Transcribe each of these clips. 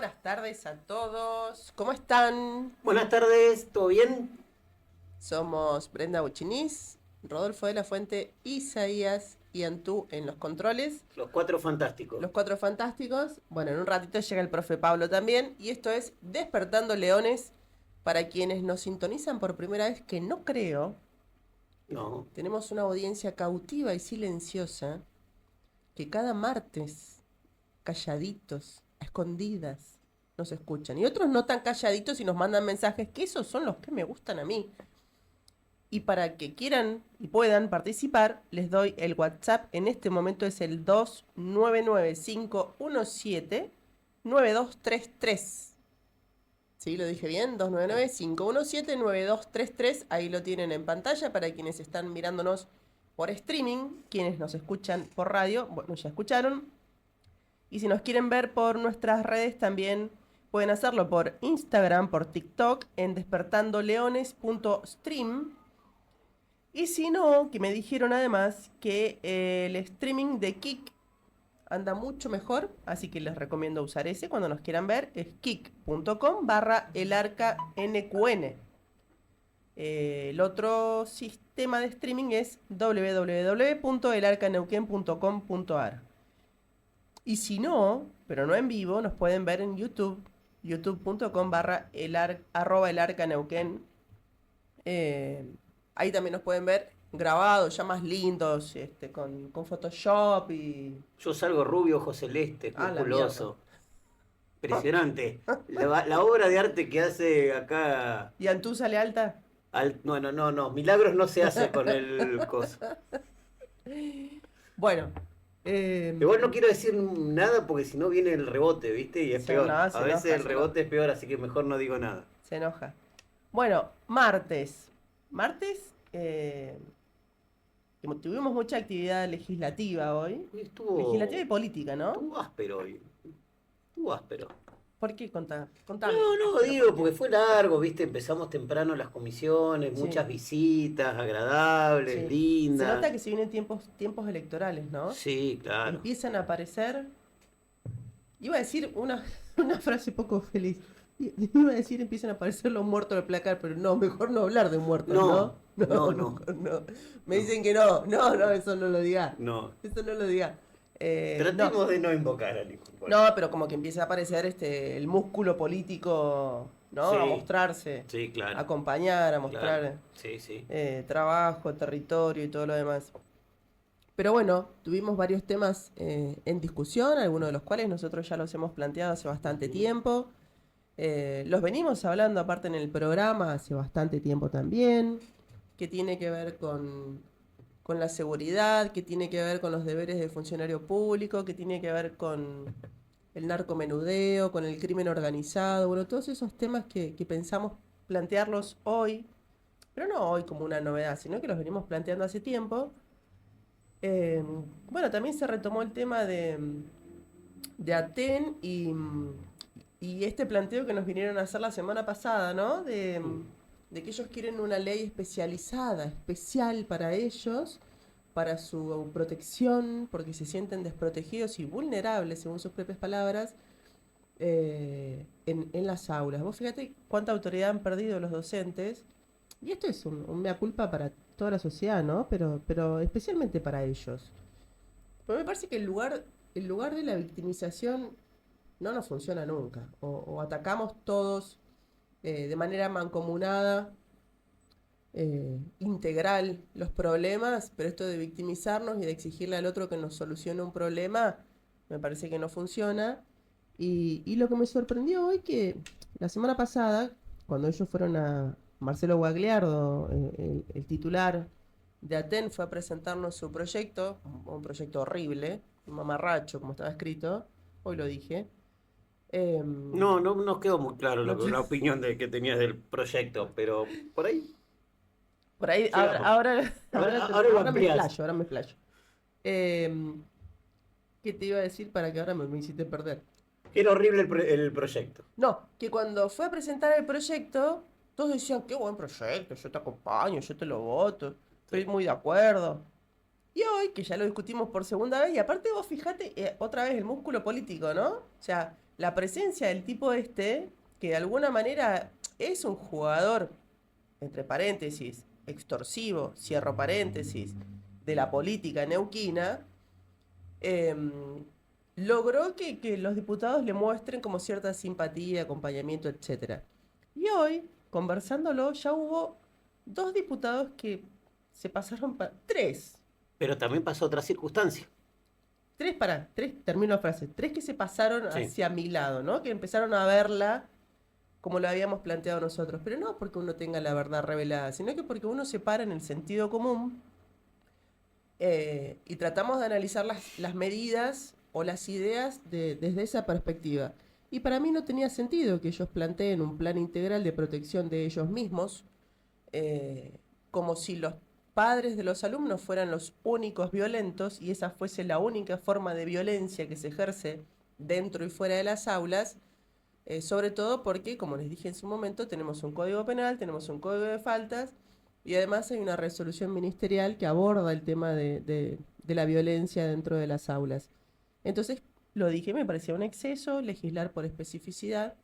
buenas tardes a todos. ¿Cómo están? Buenas tardes, ¿todo bien? Somos Brenda Buchiniz, Rodolfo de la Fuente, Isaías y Antú en los controles. Los Cuatro Fantásticos. Los Cuatro Fantásticos. Bueno, en un ratito llega el profe Pablo también. Y esto es Despertando Leones. Para quienes nos sintonizan por primera vez, que no creo, No, tenemos una audiencia cautiva y silenciosa que cada martes, calladitos, a escondidas, nos escuchan. Y otros no tan calladitos y nos mandan mensajes, que esos son los que me gustan a mí. Y para que quieran y puedan participar, les doy el WhatsApp. En este momento es el 2995179233. ¿Sí? ¿Lo dije bien? 299-517-9233. Ahí lo tienen en pantalla para quienes están mirándonos por streaming. Quienes nos escuchan por radio, bueno, ya escucharon. Y si nos quieren ver por nuestras redes, también pueden hacerlo por Instagram, por TikTok, en despertandoleones.stream. Y si no, que me dijeron además que el streaming de Kik anda mucho mejor, así que les recomiendo usar ese cuando nos quieran ver. Es kik.com/elarcanqn. El otro sistema de streaming es www.elarcaneuquen.com.ar. Y si no, pero no en vivo, nos pueden ver en YouTube, youtube.com/elarcaneuquen. Ahí también nos pueden ver grabados, ya más lindos, con Photoshop y... yo salgo rubio, ojo celeste, Ah, la mierda. musculoso. Impresionante. La obra de arte que hace acá. ¿Y Antú sale alta? No. Milagros no se hace con el coso. Bueno. Igual no quiero decir nada porque si no viene el rebote, ¿viste? Y es Se, peor. no, se A veces enoja, el rebote es peor, así que mejor no digo nada. se enoja. Bueno, martes. Martes, como tuvimos mucha actividad legislativa hoy. Hoy Legislativa y política, ¿no? estuvo áspero hoy. Estuvo áspero. ¿Por qué? Contame. No, Áspero, digo, ¿por qué? porque fue largo, ¿viste? Empezamos temprano las comisiones, Sí, muchas visitas agradables, sí. Se lindas. nota que se vienen tiempos electorales, ¿no? Sí, claro. Empiezan a aparecer. Iba a decir una frase poco feliz. Iba a decir empiezan a aparecer los muertos del placar, pero no, mejor no hablar de muertos, ¿no? No, No, no, no, mejor no. Me no, dicen que no. No, eso no lo diga. no. Eso no lo diga. No. Tratemos de no invocar a ningún No, político. pero como que empieza a aparecer el músculo político, ¿no? A Sí, mostrarse, sí, a claro, acompañar, a claro. mostrar Sí, sí. trabajo, territorio y todo lo demás. Pero bueno, tuvimos varios temas en discusión, algunos de los cuales nosotros ya los hemos planteado hace bastante Ujú. tiempo. Los venimos hablando aparte en el programa hace bastante tiempo también, que tiene que ver con la seguridad, que tiene que ver con los deberes del funcionario público, que tiene que ver con el narcomenudeo, con el crimen organizado, bueno, todos esos temas que pensamos plantearlos hoy, pero no hoy como una novedad, sino que los venimos planteando hace tiempo. Eh, bueno, también se retomó el tema de Aten y este planteo que nos vinieron a hacer la semana pasada, ¿no? Mm. De que ellos quieren una ley especializada, especial para ellos, para su protección, porque se sienten desprotegidos y vulnerables, según sus propias palabras, en las aulas. Vos fíjate cuánta autoridad han perdido los docentes, y esto es un mea culpa para toda la sociedad, ¿no? Pero especialmente para ellos. Pero me parece que el lugar de la victimización no nos funciona nunca. O atacamos todos de manera mancomunada, integral, los problemas, pero esto de victimizarnos y de exigirle al otro que nos solucione un problema, me parece que no funciona. Y lo que me sorprendió hoy que la semana pasada, cuando ellos fueron a Marcelo Guagliardo, el titular de Aten, fue a presentarnos su proyecto, un proyecto horrible, un mamarracho, como estaba escrito, hoy lo dije. No, no nos quedó muy claro No te- la opinión de que tenías del proyecto, pero por ahí Por ahí, ahora, sigamos. ahora, ahora, Ahora lo ahora me ampliás. explayo, ahora me explayo. Em, ¿Qué te iba a decir para que ahora me hiciste perder? Era horrible el proyecto. No, que cuando fue a presentar el proyecto, todos decían, qué buen proyecto, yo te acompaño, yo te lo voto, estoy Sí. muy de acuerdo. Y hoy, que ya lo discutimos por segunda vez, y aparte vos fijate, otra vez el músculo político, ¿no? O sea, la presencia del tipo este, que de alguna manera es un jugador, entre paréntesis, extorsivo, cierro paréntesis, de la política neuquina, em, logró que los diputados le muestren como cierta simpatía, acompañamiento, etcétera. Y hoy, conversándolo, ya hubo 2 diputados que se pasaron para... Tres. Pero también pasó otra circunstancia. Tres, termino la frase. Tres que se pasaron Sí. hacia mi lado, ¿no? Que empezaron a verla como lo habíamos planteado nosotros. Pero no porque uno tenga la verdad revelada, sino que porque uno se para en el sentido común y tratamos de analizar las medidas o las ideas desde esa perspectiva. Y para mí no tenía sentido que ellos planteen un plan integral de protección de ellos mismos, como si los padres de los alumnos fueran los únicos violentos y esa fuese la única forma de violencia que se ejerce dentro y fuera de las aulas, sobre todo porque, como les dije en su momento, tenemos un código penal, tenemos un código de faltas y además hay una resolución ministerial que aborda el tema de la violencia dentro de las aulas. Entonces, lo dije, me parecía un exceso legislar por especificidad.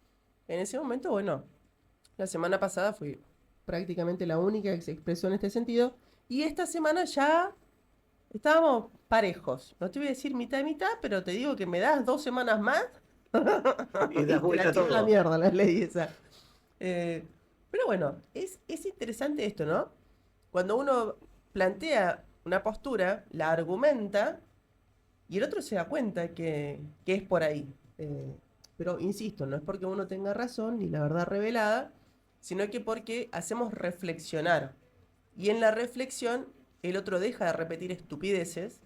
En ese momento, bueno, la semana pasada fui prácticamente la única que se expresó en este sentido. Y esta semana ya estábamos parejos. No te voy a decir mitad y mitad, pero te digo que me das 2 semanas más Y y das te vuelta la a tiro a la todo. mierda la ley esa. Pero bueno, es interesante esto, ¿no? Cuando uno plantea una postura, la argumenta y el otro se da cuenta que es por ahí. Pero insisto, no es porque uno tenga razón ni la verdad revelada, sino que porque hacemos reflexionar. Y en la reflexión el otro deja de repetir estupideces,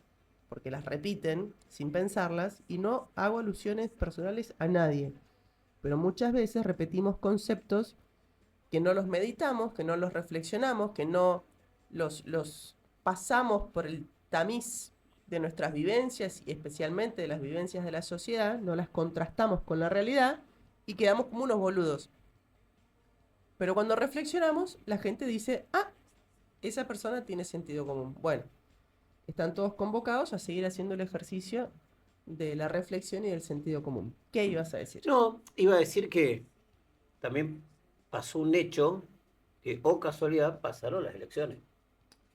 porque las repiten sin pensarlas, y no hago alusiones personales a nadie. Pero muchas veces repetimos conceptos que no los meditamos, que no los reflexionamos, que no los pasamos por el tamiz de nuestras vivencias y especialmente de las vivencias de la sociedad, no las contrastamos con la realidad y quedamos como unos boludos. Pero cuando reflexionamos, la gente dice, ah, esa persona tiene sentido común. Bueno, están todos convocados a seguir haciendo el ejercicio de la reflexión y del sentido común. ¿Qué ibas a decir? No, iba a decir que también pasó un hecho que, o casualidad, pasaron las elecciones.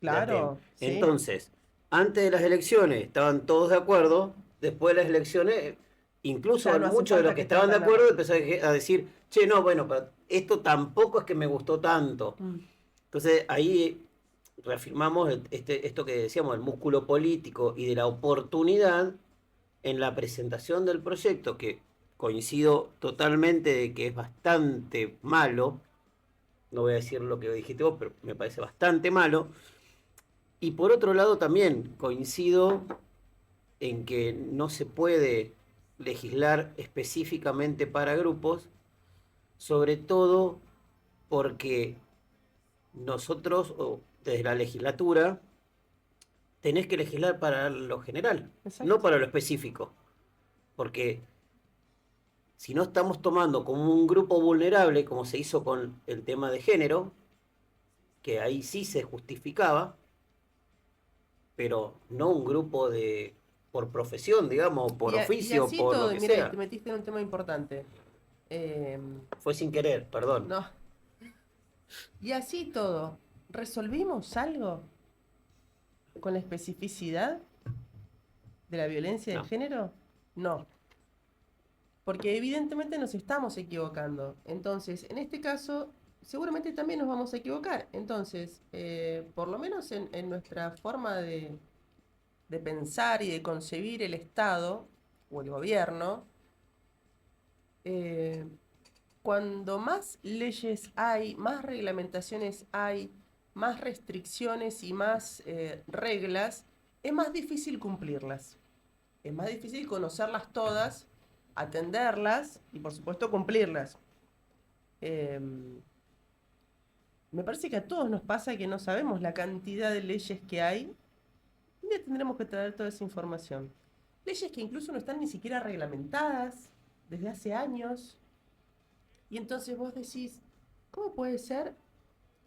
Fíjate. Claro, sí. Entonces, antes de las elecciones estaban todos de acuerdo, después de las elecciones, Ya incluso no hace muchos de los falta que que estaban de tengan la acuerdo razón. empezaron a decir, che, no, bueno, pero esto tampoco es que me gustó tanto. Mm. Entonces ahí reafirmamos esto que decíamos, el músculo político y de la oportunidad en la presentación del proyecto, que coincido totalmente de que es bastante malo, no voy a decir lo que dijiste vos, pero me parece bastante malo. Y por otro lado también coincido en que no se puede legislar específicamente para grupos, sobre todo porque nosotros, o desde la legislatura, tenés que legislar para lo general, no Exacto. para lo específico. Porque si no estamos tomando como un grupo vulnerable, como se hizo con el tema de género, que ahí sí se justificaba, pero no un grupo de por profesión, digamos, por Y oficio, así por lo todo, que y mira, y te sea. metiste en un tema importante. Eh, Fue sin querer, perdón. no, y así todo, ¿resolvimos algo con la especificidad de la violencia de No. género? No, porque evidentemente nos estamos equivocando. Entonces, en este caso, seguramente también nos vamos a equivocar. Entonces, por lo menos en nuestra forma de pensar y de concebir el Estado o el gobierno, eh, cuando más leyes hay, más reglamentaciones hay, más restricciones y más reglas, es más difícil cumplirlas. Es más difícil conocerlas todas, atenderlas y por supuesto cumplirlas. Eh, Me parece que a todos nos pasa que no sabemos la cantidad de leyes que hay. Un día tendremos que traer toda esa información. Leyes que incluso no están ni siquiera reglamentadas desde hace años. Y entonces vos decís, ¿cómo puede ser?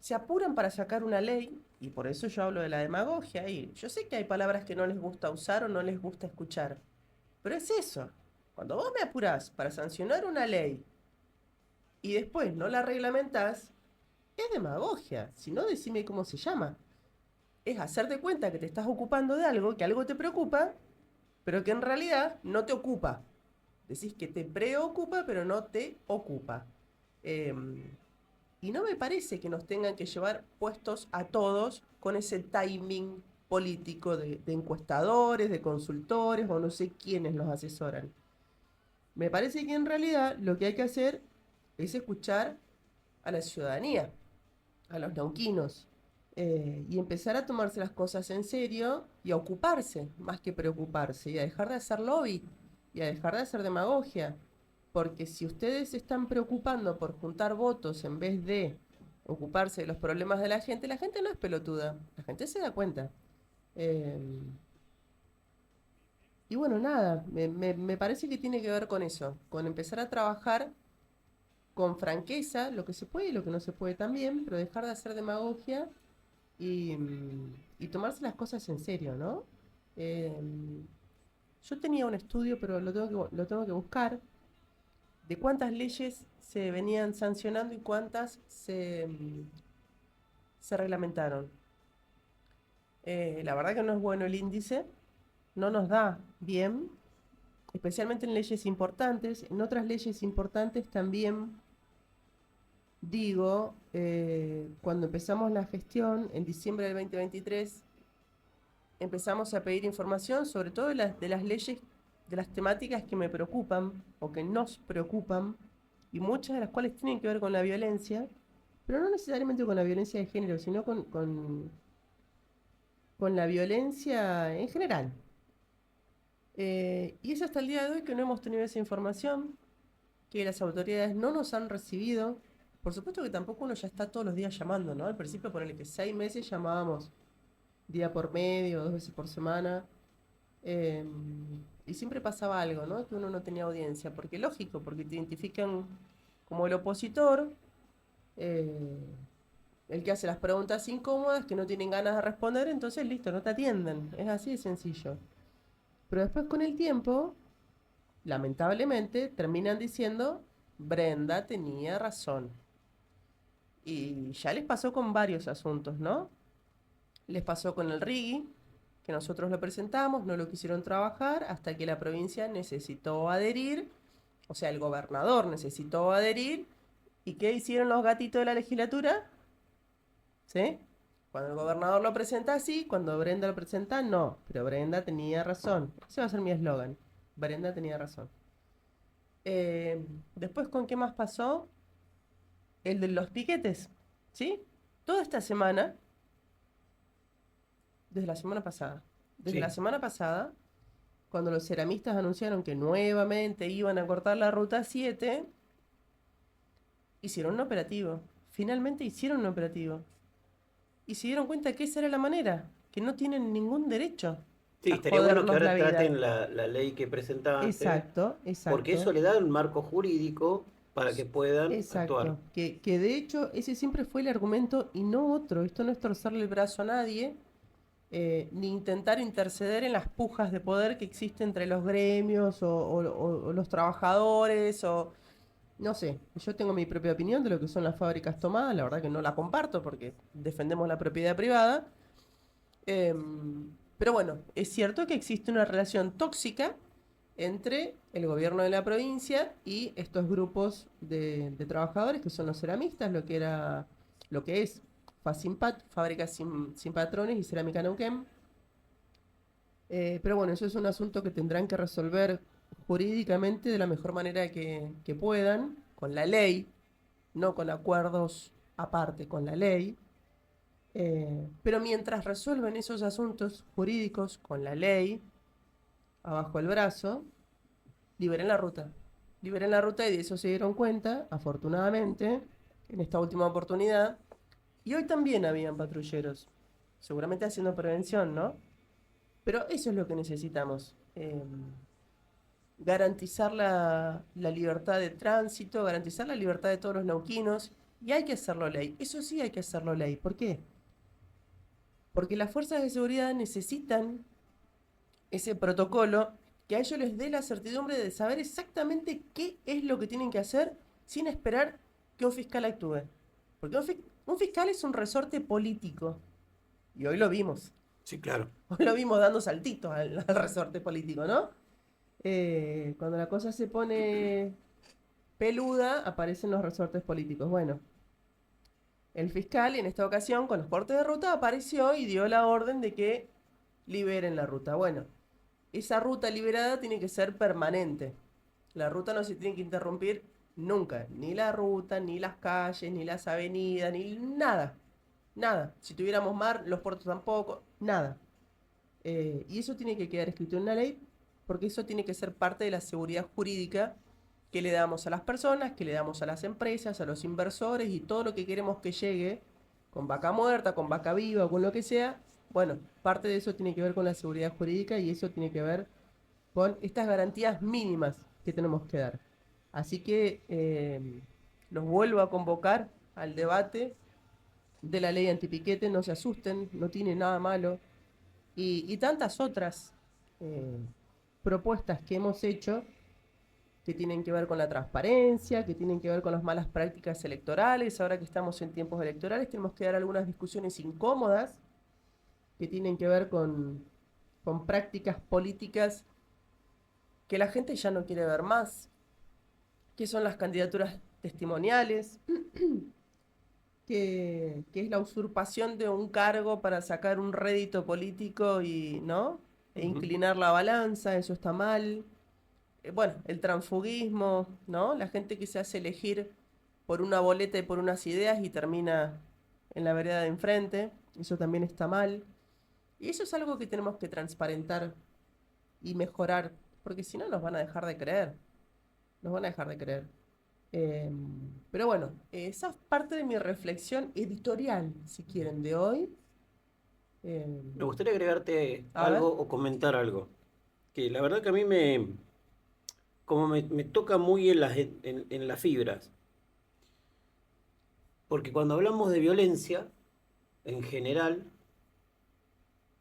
Se apuran para sacar una ley, y por eso yo hablo de la demagogia. Y yo sé que hay palabras que no les gusta usar o no les gusta escuchar, pero es eso. Cuando vos me apurás para sancionar una ley y después no la reglamentás, es demagogia. Si no, decime cómo se llama. Es hacerte cuenta que te estás ocupando de algo, que algo te preocupa, pero que en realidad no te ocupa. Decís que te preocupa, pero no te ocupa. Y no me parece que nos tengan que llevar puestos a todos con ese timing político de encuestadores, de consultores o no sé quiénes los asesoran. Me parece que en realidad lo que hay que hacer es escuchar a la ciudadanía, a los neuquinos, y empezar a tomarse las cosas en serio y a ocuparse más que preocuparse y a dejar de hacer lobby y a dejar de hacer demagogia. Porque si ustedes se están preocupando por juntar votos en vez de ocuparse de los problemas de la gente no es pelotuda, la gente se da cuenta. Eh, y bueno, nada, me parece que tiene que ver con eso, con empezar a trabajar con franqueza, lo que se puede y lo que no se puede también, pero dejar de hacer demagogia y tomarse las cosas en serio, ¿no? Eh, yo tenía un estudio, pero lo tengo que buscar, de cuántas leyes se venían sancionando y cuántas se reglamentaron. La verdad que no es bueno el índice, no nos da bien, especialmente en leyes importantes. En otras leyes importantes también, digo, cuando empezamos la gestión, en diciembre del 2023, empezamos a pedir información, sobre todo de las leyes, de las temáticas que me preocupan o que nos preocupan, y muchas de las cuales tienen que ver con la violencia, pero no necesariamente con la violencia de género, sino con la violencia en general. Y es hasta el día de hoy que no hemos tenido esa información, que las autoridades no nos han recibido. Por supuesto que tampoco uno ya está todos los días llamando, ¿no? Al principio, ponele que 6 meses llamábamos día por medio, 2 veces por semana. eh, y siempre pasaba algo, ¿no? Que uno no tenía audiencia. Porque lógico, porque te identifican como el opositor, eh, el que hace las preguntas incómodas, que no tienen ganas de responder, entonces listo, no te atienden. Es así de sencillo. Pero después con el tiempo, lamentablemente, terminan diciendo, Brenda tenía razón. Y ya les pasó con varios asuntos, ¿no? Les pasó con el RIGI, que nosotros lo presentamos, no lo quisieron trabajar hasta que la provincia necesitó adherir, o sea, el gobernador necesitó adherir. ¿Y qué hicieron los gatitos de la legislatura? ¿Sí? Cuando el gobernador lo presenta así, cuando Brenda lo presenta, no. Pero Brenda tenía razón. Ese va a ser mi eslogan. Brenda tenía razón. Después, ¿con qué más pasó? El de los piquetes. ¿Sí? Toda esta semana, desde la semana pasada, desde la Sí. semana pasada, cuando los ceramistas anunciaron que nuevamente iban a cortar la ruta 7, hicieron un operativo. Finalmente hicieron un operativo. Y se dieron cuenta que esa era la manera, que no tienen ningún derecho Sí, a estaría bueno que jodernos ahora la vida. traten la ley que presentaste, Exacto, porque eso exacto, le da un marco jurídico para que puedan actuar. exacto. Que de hecho ese siempre fue el argumento y no otro. Esto no es torcerle el brazo a nadie, ni intentar interceder en las pujas de poder que existen entre los gremios o los trabajadores o... No sé, yo tengo mi propia opinión de lo que son las fábricas tomadas, la verdad que no la comparto porque defendemos la propiedad privada. Pero bueno, es cierto que existe una relación tóxica entre el gobierno de la provincia y estos grupos de trabajadores que son los ceramistas, lo que es Facimpat, Fábrica Sin Patrones y Cerámica Neuquén. Pero bueno, eso es un asunto que tendrán que resolver jurídicamente de la mejor manera que puedan, con la ley, no con acuerdos aparte, con la ley. Pero mientras resuelven esos asuntos jurídicos con la ley abajo el brazo, liberen la ruta. Liberen la ruta y de eso se dieron cuenta, afortunadamente, en esta última oportunidad. Y hoy también habían patrulleros, seguramente haciendo prevención, ¿no? Pero eso es lo que necesitamos. Garantizar la libertad de tránsito, garantizar la libertad de todos los neuquinos. Y hay que hacerlo ley. Eso sí hay que hacerlo ley. ¿Por qué? Porque las fuerzas de seguridad necesitan ese protocolo que a ellos les dé la certidumbre de saber exactamente qué es lo que tienen que hacer sin esperar que un fiscal actúe. Porque un fiscal es un resorte político. Y hoy lo vimos. Sí, claro. Hoy lo vimos dando saltitos al resorte político, ¿no? Cuando la cosa se pone peluda, aparecen los resortes políticos. Bueno, el fiscal en esta ocasión con los cortes de ruta apareció y dio la orden de que liberen la ruta. Bueno, esa ruta liberada tiene que ser permanente. La ruta no se tiene que interrumpir nunca. Ni la ruta, ni las calles, ni las avenidas, ni nada. Nada. Si tuviéramos mar, los puertos tampoco. Nada. Y eso tiene que quedar escrito en una ley porque eso tiene que ser parte de la seguridad jurídica que le damos a las personas, que le damos a las empresas, a los inversores y todo lo que queremos que llegue con vaca muerta, con vaca viva o con lo que sea. Bueno, parte de eso tiene que ver con la seguridad jurídica y eso tiene que ver con estas garantías mínimas que tenemos que dar. Así que los vuelvo a convocar al debate de la ley antipiquete, no se asusten, no tiene nada malo. Y tantas otras propuestas que hemos hecho que tienen que ver con la transparencia, que tienen que ver con las malas prácticas electorales. Ahora que estamos en tiempos electorales tenemos que dar algunas discusiones incómodas que tienen que ver con prácticas políticas que la gente ya no quiere ver más, que son las candidaturas testimoniales, que es la usurpación de un cargo para sacar un rédito político y, ¿no? E inclinar la balanza, eso está mal. Bueno, el transfugismo, ¿no? La gente que se hace elegir por una boleta y por unas ideas y termina en la vereda de enfrente, eso también está mal. Y eso es algo que tenemos que transparentar y mejorar, porque si no nos van a dejar de creer, nos van a dejar de creer. Eh, pero bueno, esa es parte de mi reflexión editorial, si quieren, de hoy. Me gustaría agregarte A ver, algo o comentar algo. Que la verdad que a mí como me toca muy en las fibras. Porque cuando hablamos de violencia, en general,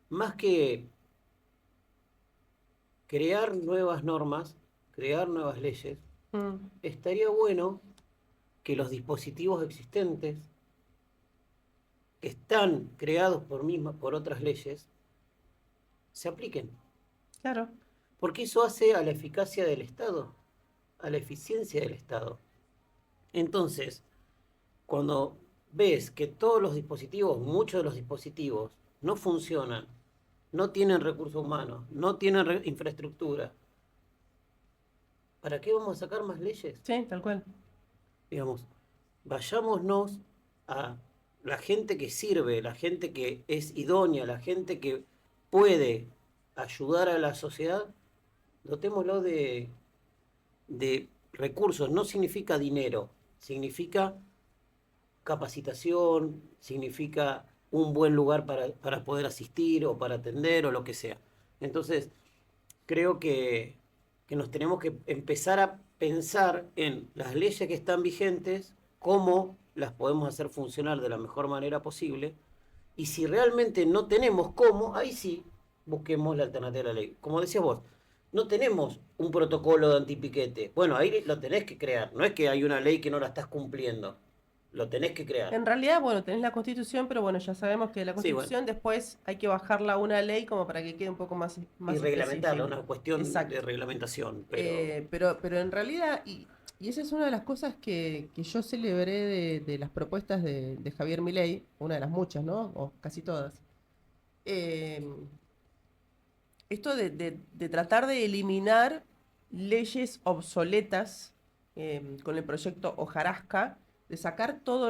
más que crear nuevas normas, crear nuevas leyes, mm, estaría bueno que los dispositivos existentes, que están creados por otras leyes, se apliquen. claro, Porque eso hace a la eficacia del Estado, a la eficiencia del Estado. Entonces, cuando ves que todos los dispositivos, muchos de los dispositivos, no funcionan, no tienen recursos humanos, no tienen infraestructura, ¿para qué vamos a sacar más leyes? sí, tal cual. Digamos, vayámonos a la gente que sirve, la gente que es idónea, la gente que puede ayudar a la sociedad, dotémoslo de recursos. No significa dinero, significa capacitación, significa un buen lugar para poder asistir o para atender o lo que sea. Entonces, creo que nos tenemos que empezar a pensar en las leyes que están vigentes, cómo las podemos hacer funcionar de la mejor manera posible, y si realmente no tenemos cómo, ahí sí busquemos la alternativa a la ley. Como decías vos, no tenemos un protocolo de antipiquete. Bueno, ahí lo tenés que crear. No es que hay una ley que no la estás cumpliendo. Lo tenés que crear. En realidad, bueno, tenés la Constitución, pero bueno, ya sabemos que la Sí, bueno. Constitución después hay que bajarla a una ley como para que quede un poco más, Y más reglamentarlo, específico. una cuestión de Exacto. reglamentación. Pero Pero en realidad, y esa es una de las cosas que yo celebré de las propuestas de Javier Milei, una de las muchas, ¿no? O casi todas. Eh, Esto de tratar de eliminar leyes obsoletas con el proyecto Hojarasca, de sacar todo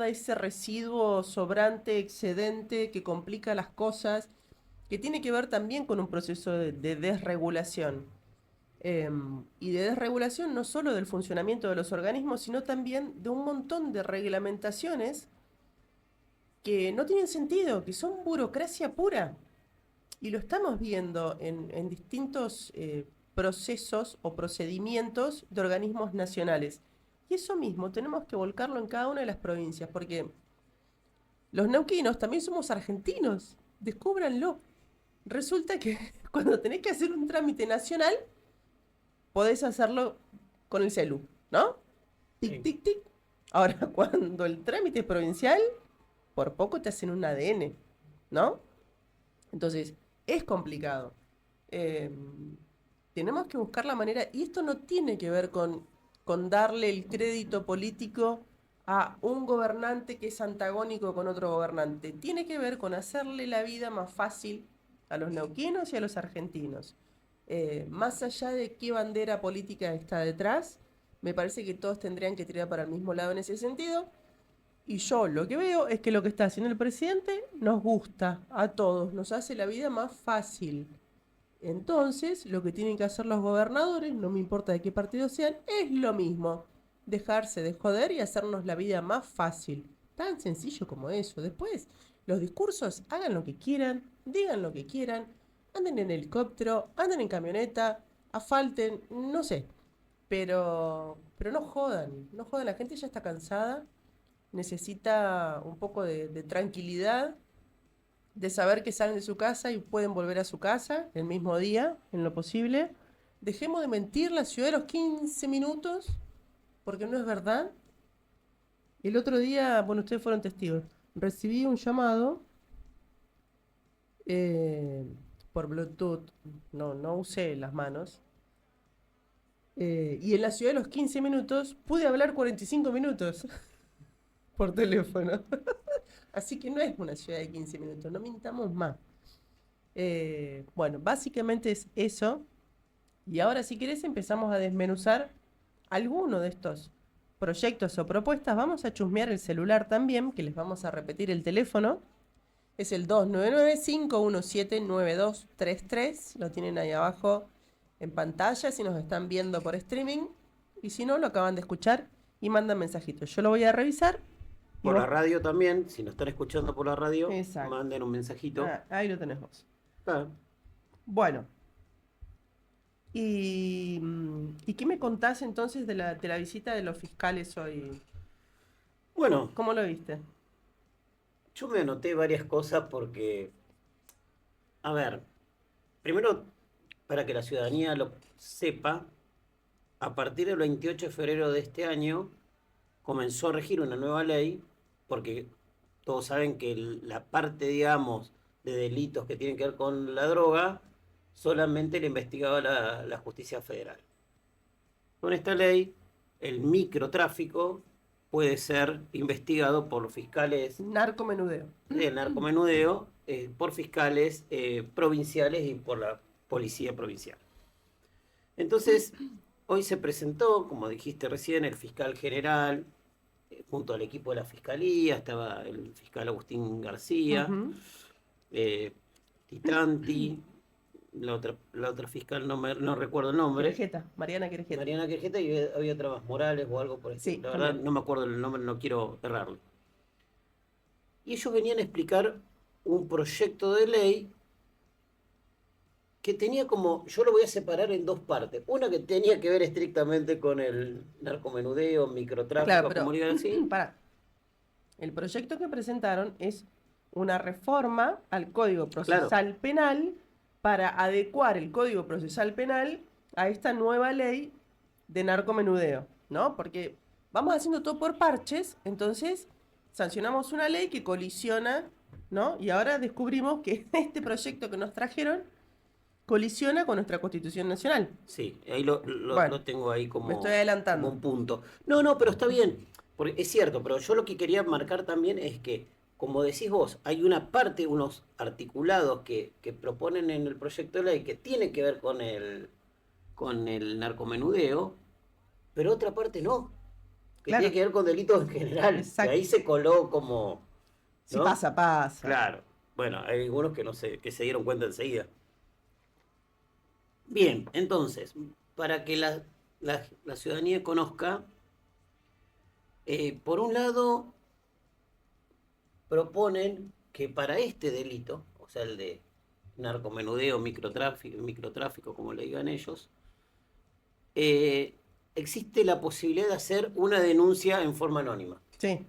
ese residuo sobrante, excedente que complica las cosas, que tiene que ver también con un proceso de desregulación. Y de desregulación no solo del funcionamiento de los organismos, sino también de un montón de reglamentaciones que no tienen sentido, que son burocracia pura. Y lo estamos viendo en distintos procesos o procedimientos de organismos nacionales. Y eso mismo tenemos que volcarlo en cada una de las provincias, porque los neuquinos también somos argentinos, descúbranlo. resulta que cuando tenés que hacer un trámite nacional, podés hacerlo con el celu, ¿no? Tic, Sí. tic, tic. Ahora, cuando el trámite es provincial, por poco te hacen un ADN, ¿no? Entonces, es complicado. Eh, tenemos que buscar la manera, y esto no tiene que ver con darle el crédito político a un gobernante que es antagónico con otro gobernante. Tiene que ver con hacerle la vida más fácil a los neuquinos y a los argentinos. Más allá de qué bandera política está detrás, me parece que todos tendrían que tirar para el mismo lado en ese sentido. Y yo lo que veo es que lo que está haciendo el presidente nos gusta a todos, nos hace la vida más fácil. Entonces, lo que tienen que hacer los gobernadores, no me importa de qué partido sean, es lo mismo. Dejarse de joder y hacernos la vida más fácil. Tan sencillo como eso. Después, los discursos, hagan lo que quieran, digan lo que quieran, anden en helicóptero, anden en camioneta, asfalten, no sé. Pero no jodan, no jodan. La gente ya está cansada, necesita un poco de tranquilidad, de saber que salen de su casa y pueden volver a su casa el mismo día, en lo posible. Dejemos de mentir la ciudad de los 15 minutos, porque no es verdad. El otro día, bueno, ustedes fueron testigos, recibí un llamado eh, por Bluetooth, no usé las manos, y en la ciudad de los 15 minutos pude hablar 45 minutos por teléfono. Así que no es una ciudad de 15 minutos, no mintamos más. Bueno, básicamente es eso. Y ahora, si querés, empezamos a desmenuzar alguno de estos proyectos o propuestas. Vamos a chusmear el celular también, que les vamos a repetir el teléfono. Es el 299-517-9233. Lo tienen ahí abajo en pantalla si nos están viendo por streaming. Y si no, lo acaban de escuchar y mandan mensajitos. Yo lo voy a revisar. Por la radio también, si nos están escuchando por la radio, Exacto. manden un mensajito. Ahí lo tenés vos. Ah, Bueno. ¿Y qué me contás entonces de la visita de los fiscales hoy? Bueno, ¿Cómo lo viste? yo me anoté varias cosas porque, a ver, primero, para que la ciudadanía lo sepa, a partir del 28 de febrero de este año comenzó a regir una nueva ley, porque todos saben que la parte, digamos, de delitos que tienen que ver con la droga, solamente la investigaba la justicia federal. Con esta ley, el microtráfico puede ser investigado por los fiscales Narcomenudeo. del narcomenudeo, por fiscales provinciales y por la policía provincial. Entonces, hoy se presentó, como dijiste recién, el fiscal general, junto al equipo de la fiscalía, estaba el fiscal Agustín García, Ujú. Titranti, la otra fiscal no recuerdo el nombre, Querejeta, Mariana Querejeta. Mariana Querjeta, y había otra más, Morales o algo por el Sí, estilo. La verdad también. no me acuerdo el nombre, no quiero errarlo. Y ellos venían a explicar un proyecto de ley que tenía como, yo lo voy a separar en dos partes. Una que tenía que ver estrictamente con el narcomenudeo, Claro, microtráfico, como pero le digan así. para. El proyecto que presentaron es una reforma al Código Claro, Procesal Penal para adecuar el Código Procesal Penal a esta nueva ley de narcomenudeo, ¿no? Porque vamos haciendo todo por parches, entonces sancionamos una ley que colisiona, ¿no? Y ahora descubrimos que este proyecto que nos trajeron colisiona con nuestra Constitución Nacional. sí, ahí Bueno, lo tengo ahí me estoy como adelantando. un punto. No, pero está bien, porque es cierto, pero yo lo que quería marcar también es que, como decís vos, hay una parte, unos articulados que proponen en el proyecto de ley que tiene que ver con el narcomenudeo, pero otra parte no, que tiene Claro, que ver con delitos en general, que ahí exacto. se coló como, Si ¿no? pasa, pasa. Claro, bueno, hay algunos que no sé, que se dieron cuenta enseguida. Bien, entonces, para que la ciudadanía conozca, por un lado, proponen que para este delito, o sea, el de narcomenudeo, microtráfico, como le digan ellos, eh, existe la posibilidad de hacer una denuncia en forma anónima. Sí.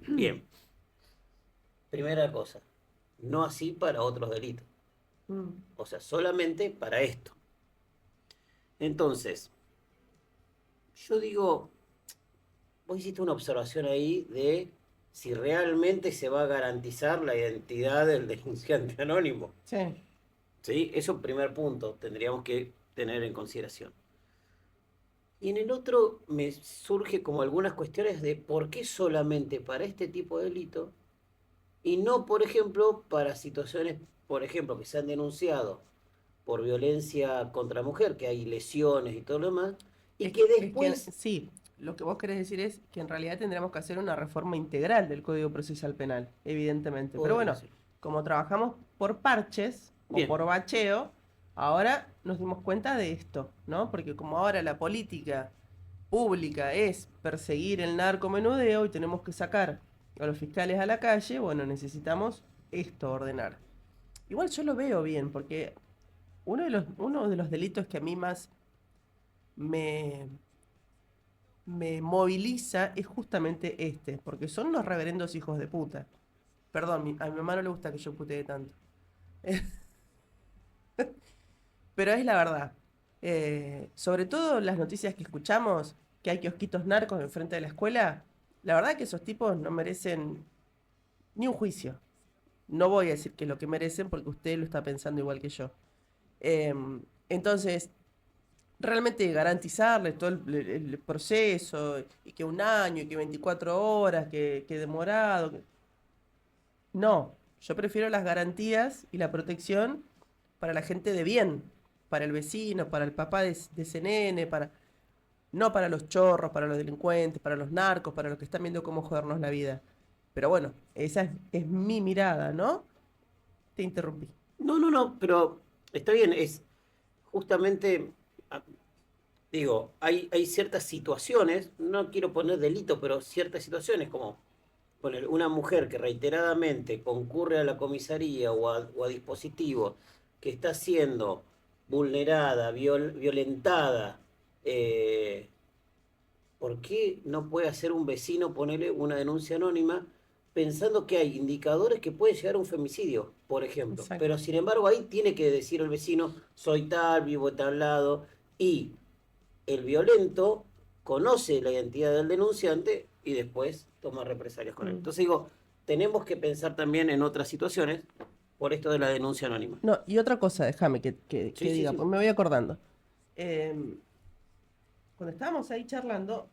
Bien, primera cosa, no así para otros delitos. O sea, solamente para esto. Entonces, yo digo, vos hiciste una observación ahí de si realmente se va a garantizar la identidad del denunciante anónimo. Sí. ¿Sí? Eso primer punto, tendríamos que tener en consideración. Y en el otro me surge como algunas cuestiones de por qué solamente para este tipo de delito y no, por ejemplo, para situaciones, por ejemplo, que se han denunciado por violencia contra la mujer, que hay lesiones y todo lo demás, y que Es que después, sí, lo que vos querés decir es que en realidad tendríamos que hacer una reforma integral del Código Procesal Penal, evidentemente. Pero podría bueno, ser. como trabajamos por parches o Bien, por bacheo, ahora nos dimos cuenta de esto, ¿no? Porque como ahora la política pública es perseguir el narcomenudeo y tenemos que sacar a los fiscales a la calle, bueno, necesitamos esto ordenar. Igual yo lo veo bien, porque uno de los delitos que a mí más me, me moviliza es justamente este, porque son unos reverendos hijos de puta. Perdón, a mi mamá no le gusta que yo putee tanto. Pero es la verdad. Sobre todo las noticias que escuchamos, que hay kiosquitos narcos enfrente de la escuela, la verdad que esos tipos no merecen ni un juicio. No voy a decir que es lo que merecen porque usted lo está pensando igual que yo. Entonces, realmente garantizarles todo el proceso, y que un año, y que 24 horas, que demorado. No, yo prefiero las garantías y la protección para la gente de bien, para el vecino, para el papá de ese nene, no para los chorros, para los delincuentes, para los narcos, para los que están viendo cómo jodernos la vida. Pero bueno, esa es mi mirada, ¿no? Te interrumpí. no, no, no, pero está bien, es justamente, ah, digo, hay ciertas situaciones, no quiero poner delito, pero ciertas situaciones como poner una mujer que reiteradamente concurre a la comisaría o a dispositivos que está siendo vulnerada, violentada, eh, ¿por qué no puede hacer un vecino ponerle una denuncia anónima pensando que hay indicadores que puede llegar a un femicidio, por ejemplo? Exacto. Pero sin embargo ahí tiene que decir el vecino, soy tal, vivo en tal lado, y el violento conoce la identidad del denunciante y después toma represalias con él. Mm. Entonces digo, tenemos que pensar también en otras situaciones por esto de la denuncia anónima. No, y otra cosa, déjame Sí, que sí, diga, sí. pues me voy acordando. Em, Cuando estábamos ahí charlando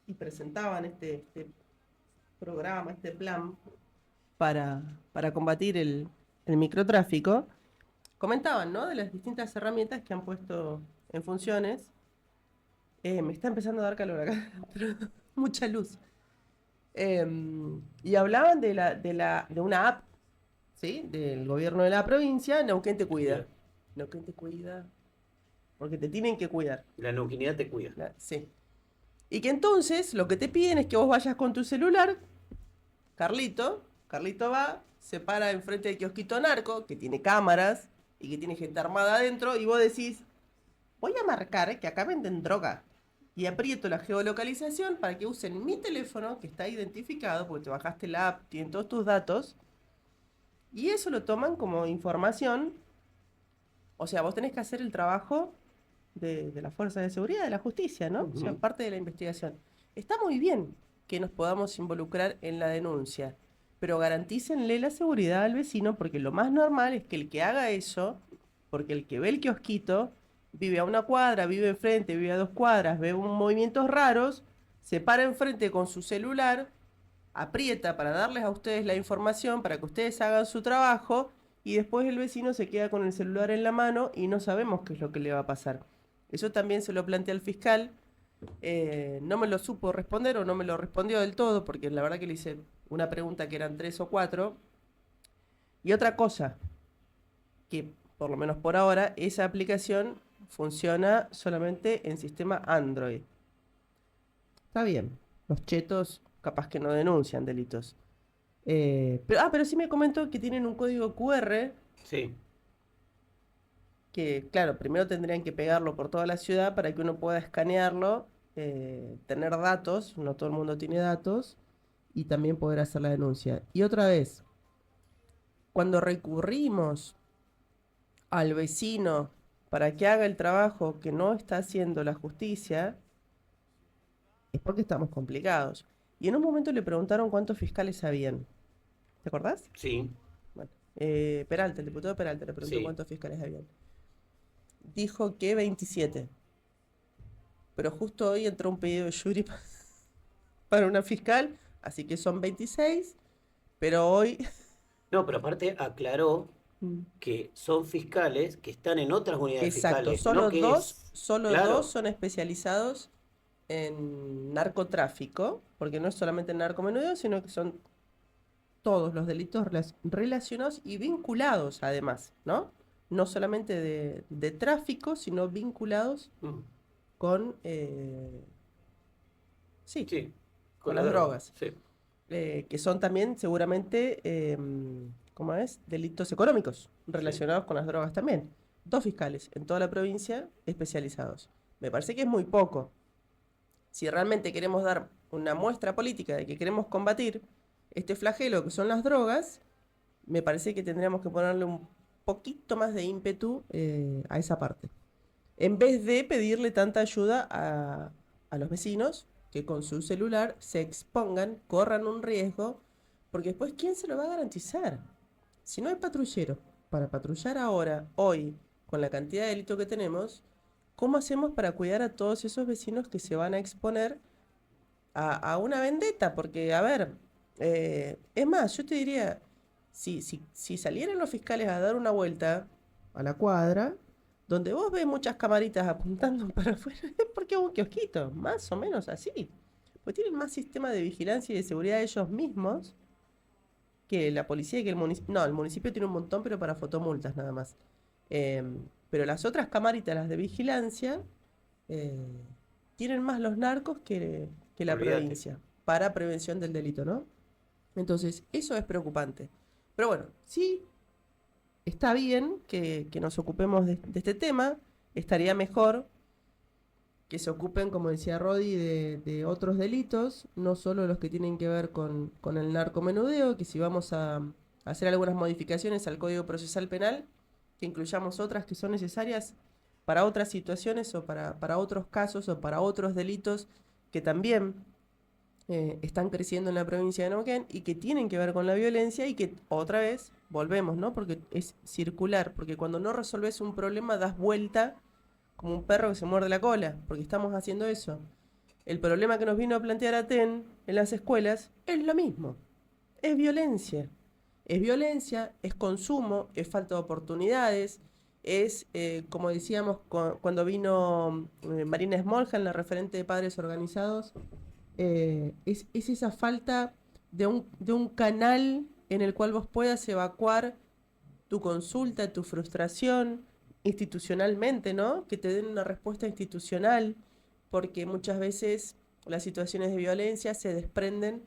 y presentaban este programa, este plan para combatir el microtráfico, comentaban, ¿no? De las distintas herramientas que han puesto en funciones. Me está empezando a dar calor acá, pero mucha luz. Y hablaban de una app, ¿sí? Del gobierno de la provincia, Neuquén te cuida. Bien. Neuquén te cuida, porque te tienen que cuidar. La neuquinidad te cuida. Sí. Y que entonces lo que te piden es que vos vayas con tu celular, Carlito va, se para enfrente del kiosquito narco, que tiene cámaras y que tiene gente armada adentro, y vos decís, voy a marcar que acá venden droga. Y aprieto la geolocalización para que usen mi teléfono, que está identificado, porque te bajaste la app, tienen todos tus datos, y eso lo toman como información. O sea, vos tenés que hacer el trabajo de las fuerzas de seguridad, de la justicia, ¿no? O sea, Ujú. parte de la investigación. Está muy bien que nos podamos involucrar en la denuncia, pero garantícenle la seguridad al vecino, porque lo más normal es que el que haga eso, porque el que ve el kiosquito, vive a una cuadra, vive enfrente, vive a 2 cuadras, ve movimientos raros, se para enfrente con su celular, aprieta para darles a ustedes la información, para que ustedes hagan su trabajo, y después el vecino se queda con el celular en la mano y no sabemos qué es lo que le va a pasar. Eso también se lo planteé al fiscal. No me lo supo responder o no me lo respondió del todo, porque la verdad que le hice una pregunta que eran 3 o 4. Y otra cosa, que por lo menos por ahora, esa aplicación funciona solamente en sistema Android. Está bien, los chetos capaz que no denuncian delitos. Pero sí me comentó que tienen un código QR Sí. que, claro, primero tendrían que pegarlo por toda la ciudad para que uno pueda escanearlo, tener datos, no todo el mundo tiene datos, y también poder hacer la denuncia. Y otra vez, cuando recurrimos al vecino para que haga el trabajo que no está haciendo la justicia, es porque estamos complicados. Y en un momento le preguntaron cuántos fiscales habían. ¿Te acordás? Sí, Bueno, Peralta, el diputado Peralta le preguntó sí. cuántos fiscales habían. Dijo que 27. Pero justo hoy entró un pedido de Yuri para una fiscal, así que son 26. Pero hoy... No, pero aparte aclaró que son fiscales que están en otras unidades Exacto, fiscales, no que es, solo dos claro, son especializados en narcotráfico, porque no es solamente narcomenudeo, sino que son todos los delitos relacionados y vinculados además, ¿no? No solamente de tráfico, sino vinculados mm, con, sí, sí, con con la las droga, drogas, sí, que son también seguramente, ¿cómo es? Delitos económicos sí. relacionados con las drogas también. Dos fiscales en toda la provincia especializados. Me parece que es muy poco. Si realmente queremos dar una muestra política de que queremos combatir este flagelo que son las drogas, me parece que tendríamos que ponerle un poquito más de ímpetu a esa parte. En vez de pedirle tanta ayuda a los vecinos que con su celular se expongan, corran un riesgo, porque después, ¿quién se lo va a garantizar? Si no hay patrullero para patrullar ahora, hoy, con la cantidad de delitos que tenemos, ¿cómo hacemos para cuidar a todos esos vecinos que se van a exponer a una vendetta? Porque, a ver, es más, yo te diría, si salieran los fiscales a dar una vuelta a la cuadra, donde vos ves muchas camaritas apuntando para afuera, es porque es un kiosquito, más o menos así. Pues tienen más sistema de vigilancia y de seguridad ellos mismos que la policía y que el municipio. No, el municipio tiene un montón, pero para fotomultas nada más. Pero las otras camaritas, las de vigilancia, eh, tienen más los narcos que la Olvídate. provincia para prevención del delito, ¿no? Entonces, eso es preocupante. Pero bueno, sí está bien que nos ocupemos de este tema. Estaría mejor que se ocupen, como decía Rodi, otros delitos, no solo los que tienen que ver con el narcomenudeo, que si vamos a hacer algunas modificaciones al Código Procesal Penal, que incluyamos otras que son necesarias para otras situaciones o para otros casos o para otros delitos que también están creciendo en la provincia de Neuquén y que tienen que ver con la violencia y que otra vez volvemos, ¿no? Porque es circular, porque cuando no resolves un problema das vuelta como un perro que se muerde la cola, porque estamos haciendo eso. El problema que nos vino a plantear Aten en las escuelas es lo mismo, es violencia. Es violencia, es consumo, es falta de oportunidades, es, como decíamos cuando vino Marina Smoljan, la referente de padres organizados, es esa falta de un canal en el cual vos puedas evacuar tu consulta, tu frustración institucionalmente, ¿no? Que te den una respuesta institucional, porque muchas veces las situaciones de violencia se desprenden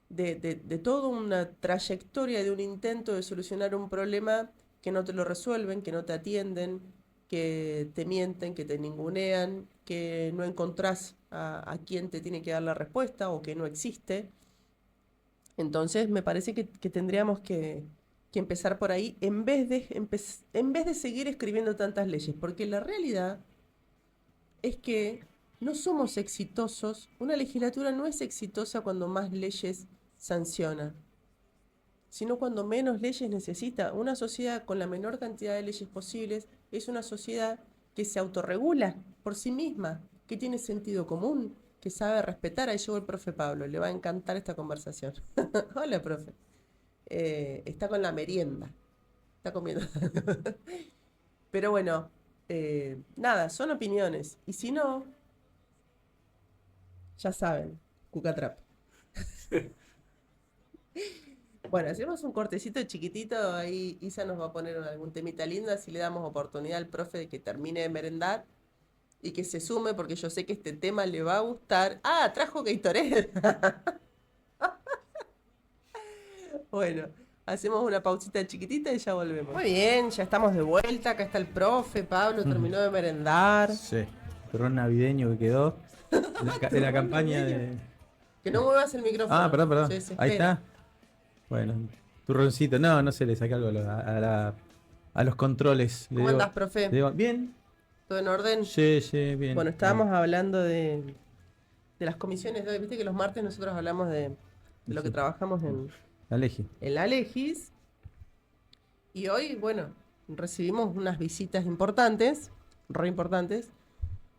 de toda una trayectoria de un intento de solucionar un problema que no te lo resuelven, que no te atienden, que te mienten, que te ningunean, que no encontrás a quien te tiene que dar la respuesta o que no existe. Entonces me parece que tendríamos que empezar por ahí en vez de seguir escribiendo tantas leyes, porque la realidad es que no somos exitosos, una legislatura no es exitosa cuando más leyes sanciona, sino cuando menos leyes necesita. Una sociedad con la menor cantidad de leyes posibles es una sociedad que se autorregula por sí misma, que tiene sentido común, que sabe respetar. Ahí llegó el profe Pablo, le va a encantar esta conversación. Hola, profe. Está con la merienda, está comiendo. Pero bueno, nada, son opiniones. Y si no, ya saben, Cucatrap. Bueno, hacemos un cortecito chiquitito, ahí Isa nos va a poner algún temita lindo, así le damos oportunidad al profe de que termine de merendar y que se sume, porque yo sé que este tema le va a gustar. Ah, trajo Gatorade. Bueno, hacemos una pausita chiquitita y ya volvemos. Muy bien, ya estamos de vuelta, acá está el profe, Pablo Ujú. terminó de merendar. Sí, turrón navideño que quedó de la Turrón campaña navideño. de... Que no muevas el Ah, micrófono, perdón, se perdón. Ahí desespera. está. Bueno, turroncito. No, no sé, le saqué algo a la a los controles. ¿Cómo andás, profe? Le digo, bien. ¿Todo en orden? Sí, bien. Bueno, estábamos hablando de las comisiones de hoy. Viste que los martes nosotros hablamos de lo que trabajamos en La Legi. la Legis. Y hoy, bueno, recibimos unas visitas importantes, re importantes,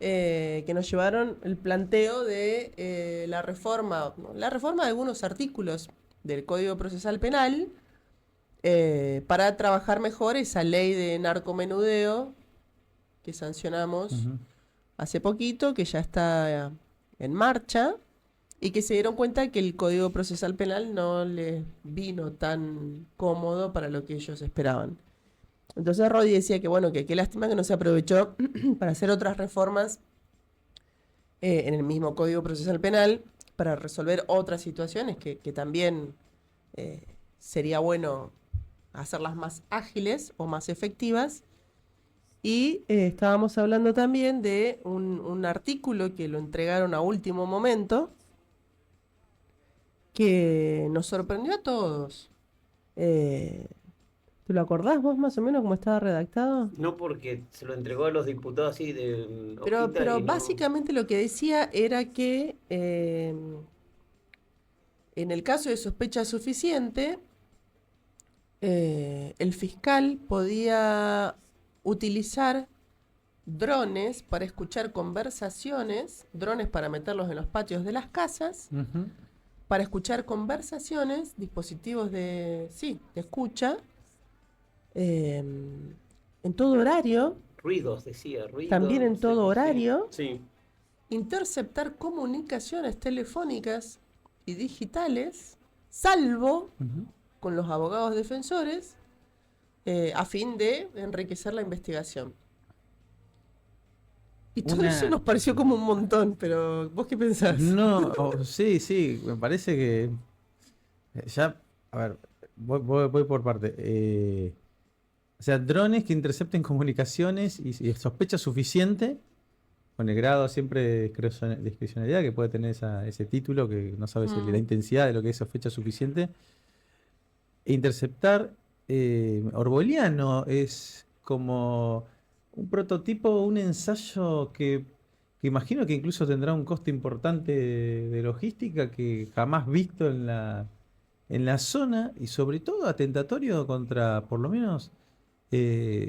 que nos llevaron el planteo de la reforma de algunos artículos del Código Procesal Penal para trabajar mejor esa ley de narcomenudeo que sancionamos hace poquito, que ya está en marcha, y que se dieron cuenta que el Código Procesal Penal no les vino tan cómodo para lo que ellos esperaban. Entonces Rodi decía que bueno, que qué lástima que no se aprovechó para hacer otras reformas en el mismo Código Procesal Penal para resolver otras situaciones que también sería bueno hacerlas más ágiles o más efectivas. Y estábamos hablando también de un artículo que lo entregaron a último momento, que nos sorprendió a todos. ¿Te lo acordás vos más o menos cómo estaba redactado? No, porque se lo entregó a los diputados así de Pero hojita y no- básicamente lo que decía era que en el caso de sospecha suficiente, el fiscal podía utilizar drones para escuchar conversaciones, drones para meterlos en los patios de las casas, para escuchar conversaciones, dispositivos de escucha, en todo horario, Ruidos, decía, ruidos. también en no sé, todo sí. horario, Sí. interceptar comunicaciones telefónicas y digitales, salvo con los abogados defensores, a fin de enriquecer la investigación. Y todo eso nos pareció como un montón, pero ¿vos qué pensás? No, sí, me parece que ya, a ver, voy por parte. O sea, drones que intercepten comunicaciones y sospecha suficiente, con el grado siempre de discrecionalidad que puede tener ese título, que no sabes la intensidad de lo que es sospecha suficiente. E interceptar Orboliano es como un prototipo, un ensayo que imagino que incluso tendrá un costo importante de logística que jamás visto en la zona, y sobre todo atentatorio contra, por lo menos,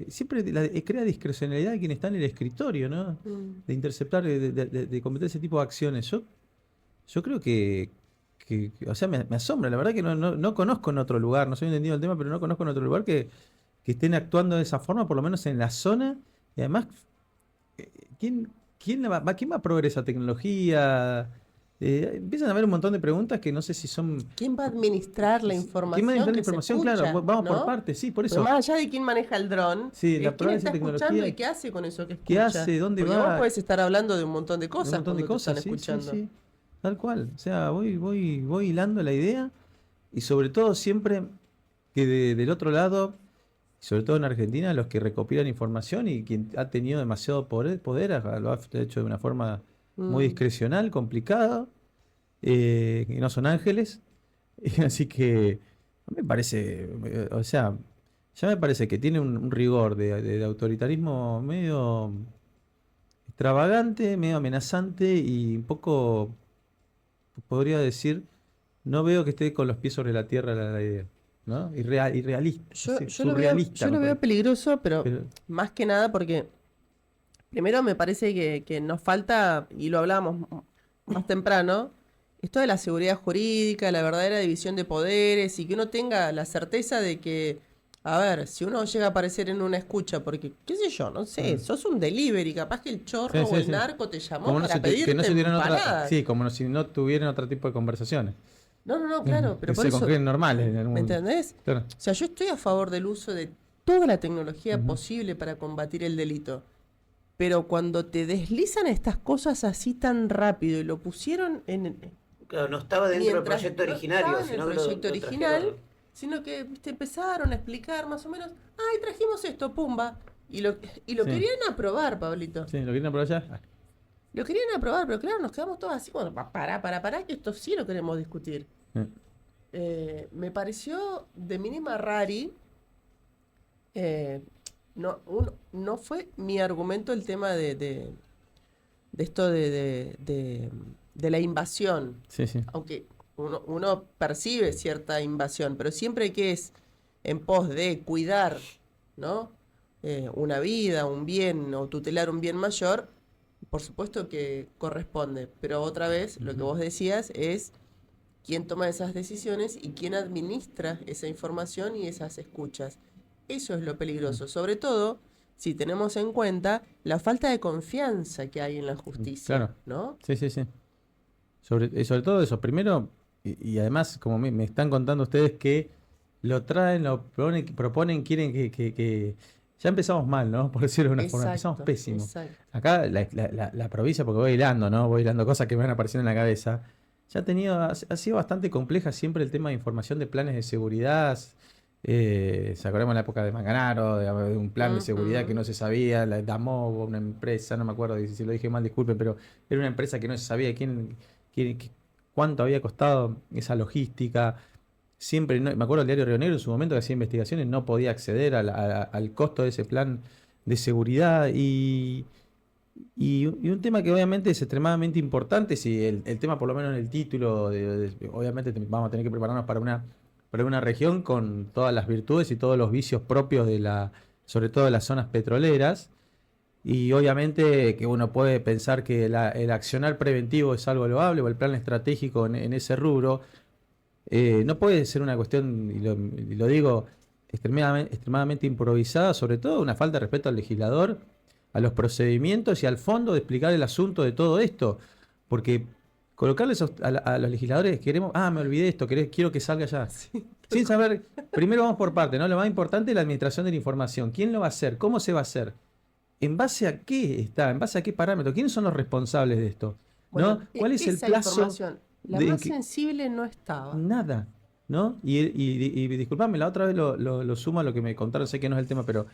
siempre crea discrecionalidad de quien está en el escritorio, ¿no? De interceptar, de cometer ese tipo de acciones. Yo creo que o sea, me asombra, la verdad que no conozco en otro lugar, no soy entendido del tema, pero no conozco en otro lugar que estén actuando de esa forma, por lo menos en la zona. Y además, ¿quién va a proveer esa tecnología? Empiezan a haber un montón de preguntas que no sé si son... ¿Quién va a administrar la información? ¿Quién va a administrar la que se información? escucha, Claro, vamos ¿no? por partes, sí, por Pero eso. más allá de quién maneja el dron, Sí, la ¿quién prueba de está esa escuchando tecnología. y qué hace con eso que escucha? ¿Qué hace? ¿Dónde Porque va? vos podés estar hablando de un montón de cosas Un montón de cuando te cosas, están escuchando. sí. Tal cual. O sea, voy hilando la idea, y sobre todo siempre que del otro lado, sobre todo en Argentina, los que recopilan información y quien ha tenido demasiado poder lo ha hecho de una forma muy discrecional, complicada, y no son ángeles. Así que me parece, o sea, ya me parece que tiene un rigor de autoritarismo medio extravagante, medio amenazante y un poco, podría decir, no veo que esté con los pies sobre la tierra la idea, ¿no? Irrealista, Yo surrealista. lo me veo parece. peligroso, pero más que nada porque primero me parece que nos falta, y lo hablábamos más temprano, esto de la seguridad jurídica, la verdadera división de poderes, y que uno tenga la certeza de que, a ver, si uno llega a aparecer en una escucha, porque, qué sé yo, no sé, sos un delivery, capaz que el chorro o el narco te llamó Como para pedirte que no se tuvieran empanadas. sí, como si no tuvieran otro tipo de conversaciones. No, claro, pero Que por se eso, concreen normales en el ¿me mundo. entendés? Claro. O sea, yo estoy a favor del uso de toda la tecnología posible para combatir el delito. Pero cuando te deslizan estas cosas así tan rápido y lo pusieron en... Claro, no estaba dentro del mientras proyecto no originario, estaba en sino el que proyecto lo original, trajeron. sino que ¿viste? Empezaron a explicar más o menos, ay, trajimos esto, pumba. Y lo Sí. querían aprobar, Pablito. Sí, lo quieren por allá. Lo querían aprobar, pero claro, nos quedamos todos así, bueno, pará, que esto sí lo queremos discutir. Me pareció de mínima rari no fue mi argumento el tema de esto de la invasión. Sí, sí. Aunque uno percibe cierta invasión, pero siempre que es en pos de cuidar, ¿no? Una vida, un bien o tutelar un bien mayor, por supuesto que corresponde. Pero otra vez, lo que vos decías es quién toma esas decisiones y quién administra esa información y esas escuchas. Eso es lo peligroso, sobre todo si tenemos en cuenta la falta de confianza que hay en la justicia, Claro. ¿no? Sí, sí, sí. Sobre todo eso. Primero, y además, como me están contando ustedes que lo traen, lo proponen, quieren que. Ya empezamos mal, ¿no? Por decirlo de una forma. Empezamos pésimo. Exacto. Acá la provincia, porque voy hilando, ¿no? Voy hilando cosas que me van apareciendo en la cabeza. Ya ha sido bastante compleja siempre el tema de información de planes de seguridad. Se acordamos en la época de Manganaro, de un plan de seguridad que no se sabía, la Damovo, una empresa, no me acuerdo si lo dije mal, disculpen, pero era una empresa que no se sabía cuánto había costado esa logística. Siempre, me acuerdo el diario Río Negro en su momento que hacía investigaciones, no podía acceder al costo de ese plan de seguridad y un tema que obviamente es extremadamente importante, si el tema por lo menos en el título, obviamente vamos a tener que prepararnos para una región con todas las virtudes y todos los vicios propios sobre todo de las zonas petroleras, y obviamente que uno puede pensar que el accionar preventivo es algo loable o el plan estratégico en ese rubro. No puede ser una cuestión, y lo digo, extremadamente improvisada, sobre todo una falta de respeto al legislador, a los procedimientos y al fondo de explicar el asunto de todo esto. Porque colocarles a los legisladores, me olvidé de esto, quiero que salga ya. Sí. Sin saber, primero vamos por parte, ¿no? Lo más importante es la administración de la información. ¿Quién lo va a hacer? ¿Cómo se va a hacer? ¿En base a qué está? ¿En base a qué parámetros? ¿Quiénes son los responsables de esto? ¿No? Bueno, ¿Cuál es el esa plazo? información, la de más que- sensible no estaba. Nada, ¿no? Y disculpame, la otra vez lo sumo a lo que me contaron, sé que no es el tema, pero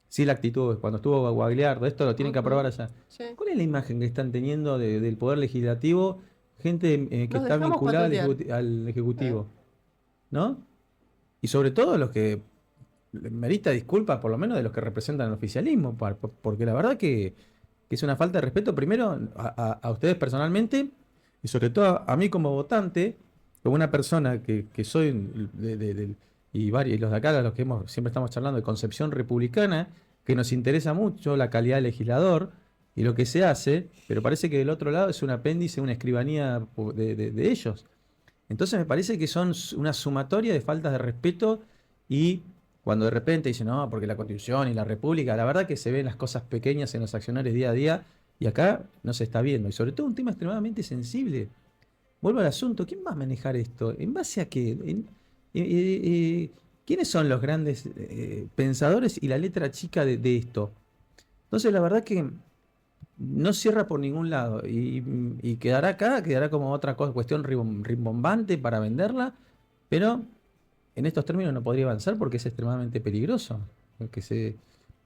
sí la actitud, cuando estuvo Guagliardo, esto lo tienen que aprobar allá. Sí. ¿Cuál es la imagen que están teniendo del Poder Legislativo? Gente que Nos está dejamos vinculada patotear. al Ejecutivo, ¿no? Y sobre todo los que merita disculpas, por lo menos de los que representan el oficialismo, porque la verdad que es una falta de respeto, primero a ustedes personalmente, y sobre todo a mí como votante, como una persona que soy y varios, y los de acá, los que siempre estamos charlando de concepción republicana, que nos interesa mucho la calidad del legislador y lo que se hace, pero parece que del otro lado es un apéndice, una escribanía de ellos. Entonces me parece que son una sumatoria de faltas de respeto, y cuando de repente dicen, no, porque la Constitución y la República, la verdad que se ven las cosas pequeñas en los accionarios día a día, y acá no se está viendo. Y sobre todo un tema extremadamente sensible. Vuelvo al asunto, ¿quién va a manejar esto? ¿En base a qué? ¿Quiénes son los grandes pensadores y la letra chica de esto? Entonces la verdad que no cierra por ningún lado y quedará acá, quedará como otra cuestión rimbombante para venderla, pero en estos términos no podría avanzar porque es extremadamente peligroso.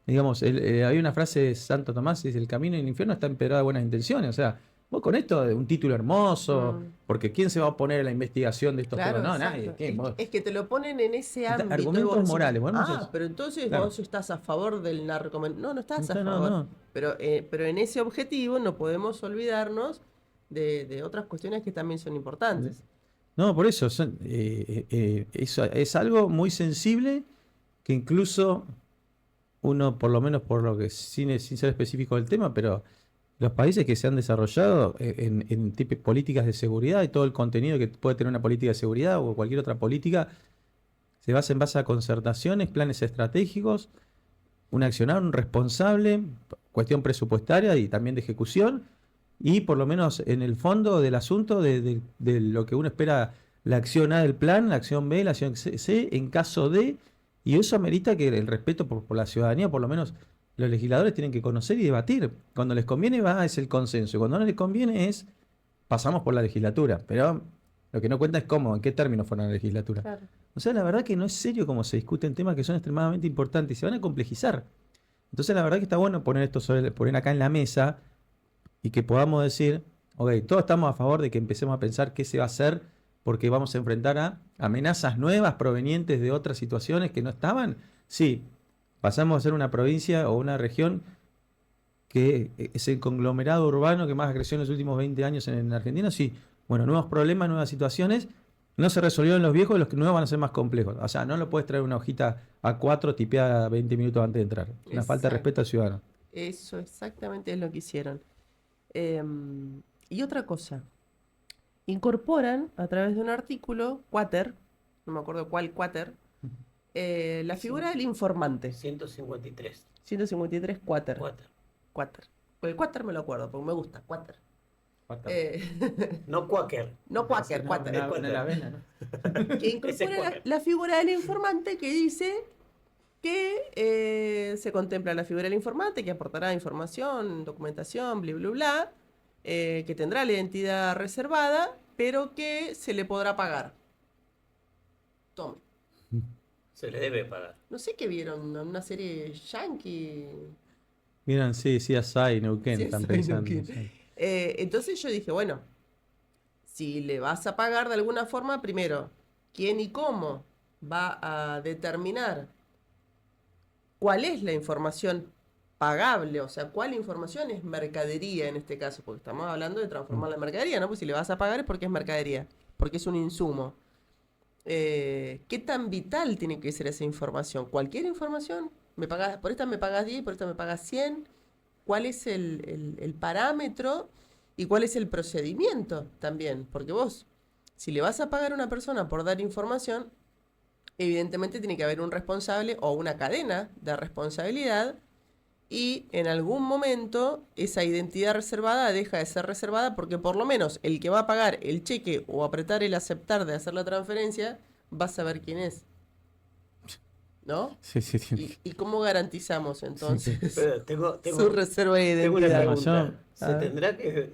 Digamos, hay una frase de Santo Tomás, dice, el camino del infierno está empedrado de buenas intenciones. O sea, vos con esto de un título hermoso, porque ¿quién se va a oponer a la investigación de estos Claro, temas? No, exacto. nadie. ¿Quién? Vos- Es que te lo ponen en ese ámbito. y Argumentos vos decís, morales, bueno, pero entonces claro. vos estás a favor del narcomenudeo. No, no estás a No, favor. no. Pero en ese objetivo no podemos olvidarnos de otras cuestiones que también son importantes. No, por eso, eso es algo muy sensible que incluso uno, por lo menos por lo que, sin ser específico del tema, pero los países que se han desarrollado en políticas de seguridad y todo el contenido que puede tener una política de seguridad o cualquier otra política, se basa en base a concertaciones, planes estratégicos, un accionar, un responsable, cuestión presupuestaria y también de ejecución, y por lo menos en el fondo del asunto de lo que uno espera, la acción A del plan, la acción B, la acción C, en caso de, y eso amerita que el respeto por la ciudadanía, por lo menos los legisladores tienen que conocer y debatir. Cuando les conviene es el consenso, y cuando no les conviene pasamos por la legislatura, pero lo que no cuenta es cómo, en qué términos fueron la legislatura. Claro. O sea, la verdad que no es serio cómo se discuten temas que son extremadamente importantes y se van a complejizar. Entonces la verdad que está bueno poner esto poner acá en la mesa y que podamos decir, ok, todos estamos a favor de que empecemos a pensar qué se va a hacer porque vamos a enfrentar a amenazas nuevas provenientes de otras situaciones que no estaban. Sí, Pasamos a ser una provincia o una región que es el conglomerado urbano que más creció en los últimos 20 años en Argentina. Sí, bueno, nuevos problemas, nuevas situaciones. No se resolvieron los viejos, los que nuevos van a ser más complejos. O sea, no lo puedes traer una hojita A4 tipeada 20 minutos antes de entrar. Una falta de Exacto. respeto al ciudadano. Eso exactamente es lo que hicieron. Y otra cosa, incorporan a través de un artículo, Quater, no me acuerdo cuál Quater, la figura del informante. 153. 153 Quater. 4. Quater. El Quater me lo acuerdo, porque me gusta, Quater. No Quaker. No Quaker, No, Quater. en la avena, ¿no? Que Ese es incorpora Quaker. la figura del informante que dice que se contempla la figura del informante que aportará información, documentación, bla, bla, bla, que tendrá la identidad reservada, pero que se le podrá pagar. Tome. Se le debe pagar. No sé qué vieron, una serie yankee. Miren, sí, CSI, Neuquén, CSI están pensando. Neuquén. Sí. Entonces yo dije, bueno, si le vas a pagar de alguna forma, primero, ¿quién y cómo va a determinar cuál es la información pagable? O sea, ¿cuál información es mercadería en este caso? Porque estamos hablando de transformar la mercadería, ¿no? Pues si le vas a pagar es porque es mercadería, porque es un insumo. ¿Qué tan vital tiene que ser esa información? ¿Cualquier información? Por esta me pagas 10, por esta me pagas 100. ¿Cuál es el parámetro y cuál es el procedimiento también? Porque vos, si le vas a pagar a una persona por dar información, evidentemente tiene que haber un responsable o una cadena de responsabilidad y en algún momento esa identidad reservada deja de ser reservada porque por lo menos el que va a pagar el cheque o apretar el aceptar de hacer la transferencia va a saber quién es. ¿No? Sí, sí, sí. ¿Y cómo garantizamos entonces Pero su reserva de tengo una identidad? pregunta. Yo- ¿Se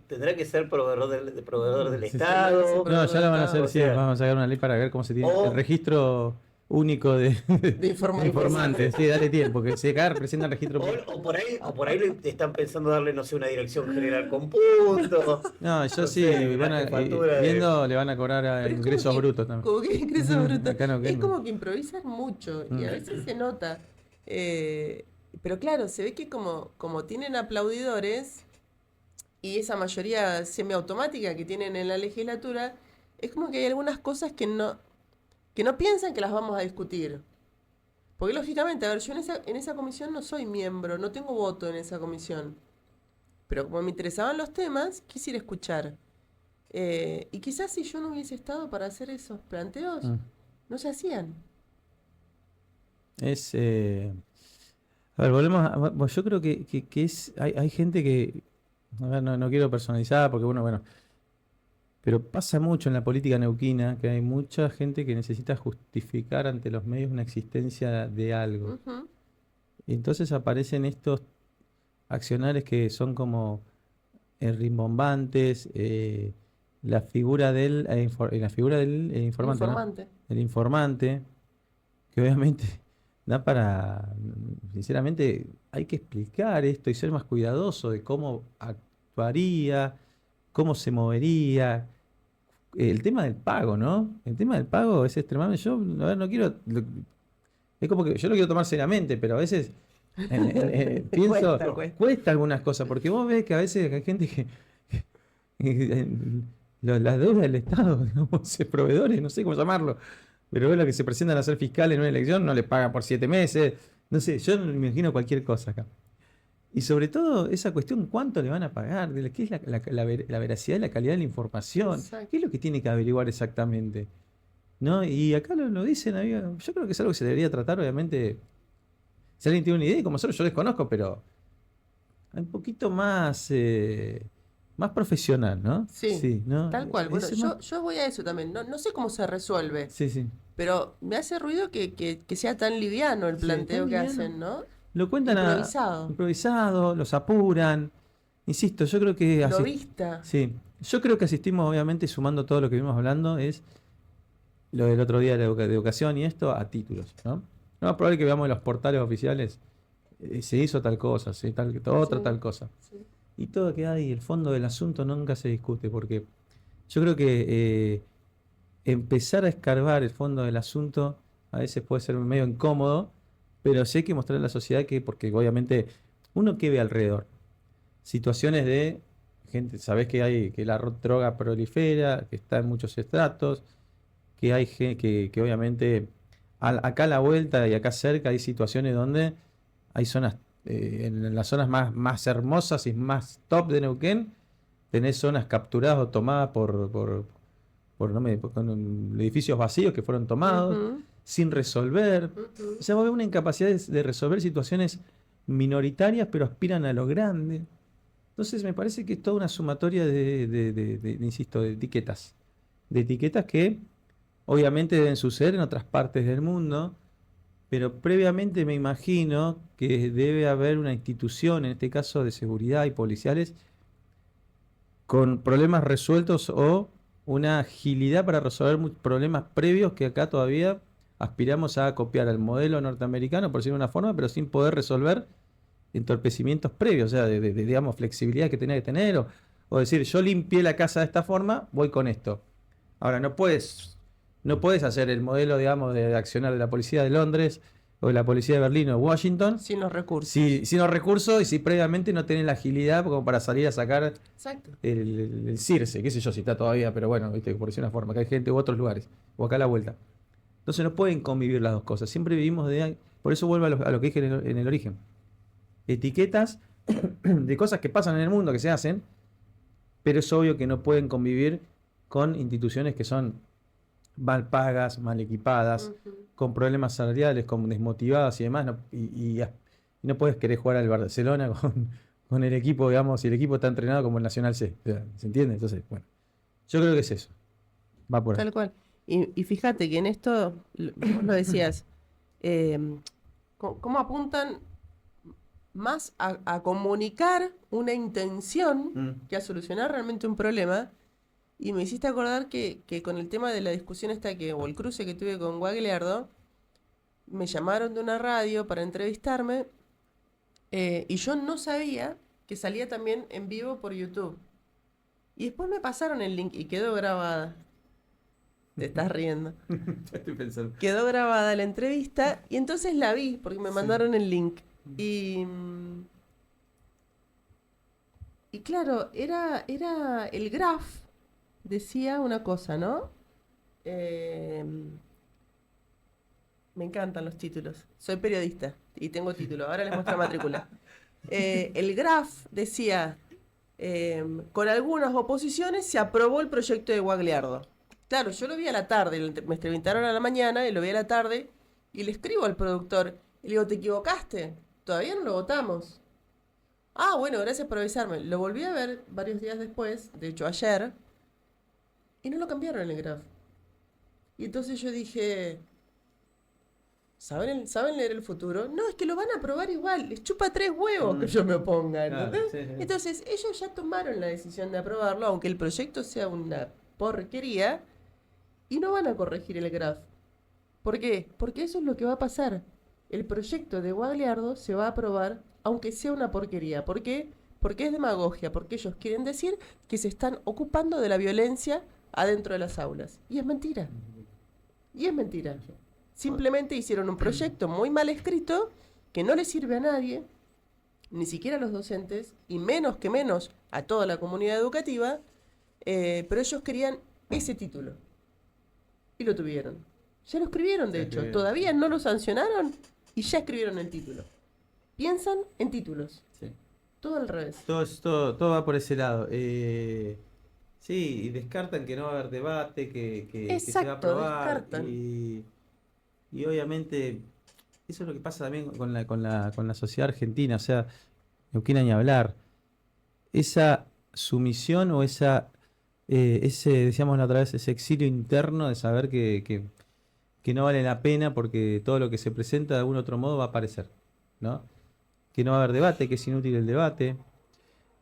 tendrá que ser proveedor del Sí, sí. Estado? No, ya lo van a hacer, O sí, sea, vamos a sacar una ley para ver cómo se tiene o- el registro único de informantes. Sí, dale tiempo, que se acá representa el registro. O por ahí le están pensando darle, no sé, una dirección general con puntos. No, yo no sí, sé, van una a, jefatura de- viendo le van a cobrar a Pero es ingresos como que- brutos también. Como que ingresos brutos. Acá no, Es que no. como que improvisan mucho y a veces se nota. Pero claro, se ve que como tienen aplaudidores y esa mayoría semiautomática que tienen en la legislatura, es como que hay algunas cosas que no piensan que las vamos a discutir. Porque lógicamente, a ver, yo en esa comisión no soy miembro, no tengo voto en esa comisión. Pero como me interesaban los temas, quisiera escuchar. Y quizás si yo no hubiese estado para hacer esos planteos, Mm. no se hacían. Es. A ver, volvemos a. Bueno, yo creo que es. Hay gente que. A ver, no quiero personalizar porque, bueno. Pero pasa mucho en la política neuquina que hay mucha gente que necesita justificar ante los medios una existencia de algo. Ujú. Y entonces aparecen estos accionarios que son como rimbombantes. La figura del, la figura del informante, ¿no? Informante. El informante, que obviamente da para, sinceramente, hay que explicar esto y ser más cuidadoso de cómo actuaría, cómo se movería. El tema del pago, ¿no? El tema del pago es extremadamente. Yo, a ver, no quiero. Es como que yo lo quiero tomar seriamente, pero a veces pienso. Cuesta. Cuesta algunas cosas, porque vos ves que a veces hay gente las deudas del Estado, digamos, proveedores, no sé cómo llamarlo, pero es lo que se presentan a ser fiscales en una elección, no le pagan por 7 meses, no sé, yo me imagino cualquier cosa acá. Y sobre todo esa cuestión, ¿cuánto le van a pagar? ¿Qué es la veracidad y la calidad de la información? Exacto. ¿Qué es lo que tiene que averiguar exactamente? ¿No? Y acá lo dicen, yo creo que es algo que se debería tratar, obviamente, si alguien tiene una idea, como nosotros yo desconozco, pero un poquito más, más profesional, ¿no? Sí, ¿no? tal cual. Bueno, Ese yo voy a eso también. No sé cómo se resuelve, Sí, sí. pero me hace ruido que sea tan liviano el Sí, planteo tan que liviano. hacen, ¿no? Lo cuentan Improvisado. improvisado, los apuran. Insisto, yo creo que Lobista. sí, yo creo que asistimos, obviamente, sumando todo lo que vimos hablando, es lo del otro día de educación y esto a títulos, ¿no? No es probable que veamos en los portales oficiales, se hizo tal cosa, otra Sí. tal cosa. Sí. Y todo queda ahí, el fondo del asunto nunca se discute, porque yo creo que empezar a escarbar el fondo del asunto a veces puede ser medio incómodo, pero sí hay que mostrar a la sociedad que, porque obviamente uno que ve alrededor, situaciones de gente, sabés que la droga prolifera, que está en muchos estratos, que hay que obviamente acá a la vuelta y acá cerca hay situaciones donde hay zonas, en las zonas más hermosas y más top de Neuquén, tenés zonas capturadas o tomadas con edificios vacíos que fueron tomados, Ujú, sin resolver. ujú. O sea, vos ves una incapacidad de resolver situaciones minoritarias, pero aspiran a lo grande. Entonces me parece que es toda una sumatoria insisto, de etiquetas. De etiquetas que obviamente deben suceder en otras partes del mundo, pero previamente me imagino que debe haber una institución, en este caso de seguridad y policiales, con problemas resueltos o una agilidad para resolver problemas previos que acá todavía aspiramos a copiar al modelo norteamericano, por decirlo de una forma, pero sin poder resolver entorpecimientos previos, o sea, digamos, flexibilidad que tenía que tener, o decir, yo limpié la casa de esta forma, voy con esto. Ahora, no puedes hacer el modelo, digamos, de accionar de la policía de Londres o de la policía de Berlín o de Washington Sin los recursos. si los recursos y si previamente no tenés la agilidad como para salir a sacar Exacto. el CIRSE, qué sé yo si está todavía, pero bueno, viste, por decir una forma, que hay gente u otros lugares, o acá a la vuelta. Entonces no pueden convivir las dos cosas. Siempre vivimos por eso vuelvo a lo que dije en el origen. Etiquetas de cosas que pasan en el mundo, que se hacen, pero es obvio que no pueden convivir con instituciones que son mal pagas, mal equipadas, Ujú. con problemas salariales, con desmotivadas y demás, y no puedes querer jugar al Barcelona con el equipo, digamos, si el equipo está entrenado como el Nacional C. O sea, ¿se entiende? Entonces, bueno, yo creo que es eso. Va por ahí. Tal cual. Y fíjate que en esto, vos lo decías, eh, cómo apuntan más a comunicar una intención Mm. que a solucionar realmente un problema. Y me hiciste acordar que con el tema de la discusión o el cruce que tuve con Guagliardo, me llamaron de una radio para entrevistarme, y yo no sabía que salía también en vivo por YouTube. Y después me pasaron el link y quedó grabada. Te estás riendo. Ya estoy pensando. Quedó grabada la entrevista y entonces la vi porque me Sí. mandaron el link. Y claro, era el graph, decía una cosa, ¿no? Eh, Me encantan los títulos. Soy periodista y tengo título. Ahora les muestro matrícula. El graph decía, con algunas oposiciones se aprobó el proyecto de Guagliardo. Claro, yo lo vi a la tarde, me entrevistaron a la mañana y lo vi a la tarde y le escribo al productor y le digo, ¿te equivocaste? Todavía no lo votamos. Ah, bueno, gracias por avisarme. Lo volví a ver varios días después, de hecho ayer, y no lo cambiaron en el graph. Y entonces yo dije, ¿saben leer el futuro? No, es que lo van a aprobar igual. Les chupa 3 huevos que yo me oponga, ¿entendés? Claro, sí. Entonces, ellos ya tomaron la decisión de aprobarlo, aunque el proyecto sea una porquería, y no van a corregir el graph. ¿Por qué? Porque eso es lo que va a pasar. El proyecto de Guagliardo se va a aprobar, aunque sea una porquería. ¿Por qué? Porque es demagogia, porque ellos quieren decir que se están ocupando de la violencia adentro de las aulas. Y es mentira. Y es mentira. Simplemente hicieron un proyecto muy mal escrito que no le sirve a nadie, ni siquiera a los docentes, y menos que menos a toda la comunidad educativa, pero ellos querían ese título. Y lo tuvieron. Ya lo escribieron, de Ya hecho. escribieron. Todavía no lo sancionaron y ya escribieron el título. Piensan en títulos. Sí. Todo al revés. Todo va por ese lado. Sí, y descartan que no va a haber debate, que se va a Exacto, aprobar. descartan. Y obviamente, eso es lo que pasa también con la sociedad argentina. O sea, no quiero ni hablar. Esa sumisión o decíamos la otra vez, ese exilio interno de saber que no vale la pena porque todo lo que se presenta de algún otro modo va a aparecer, ¿no? Que no va a haber debate, que es inútil el debate.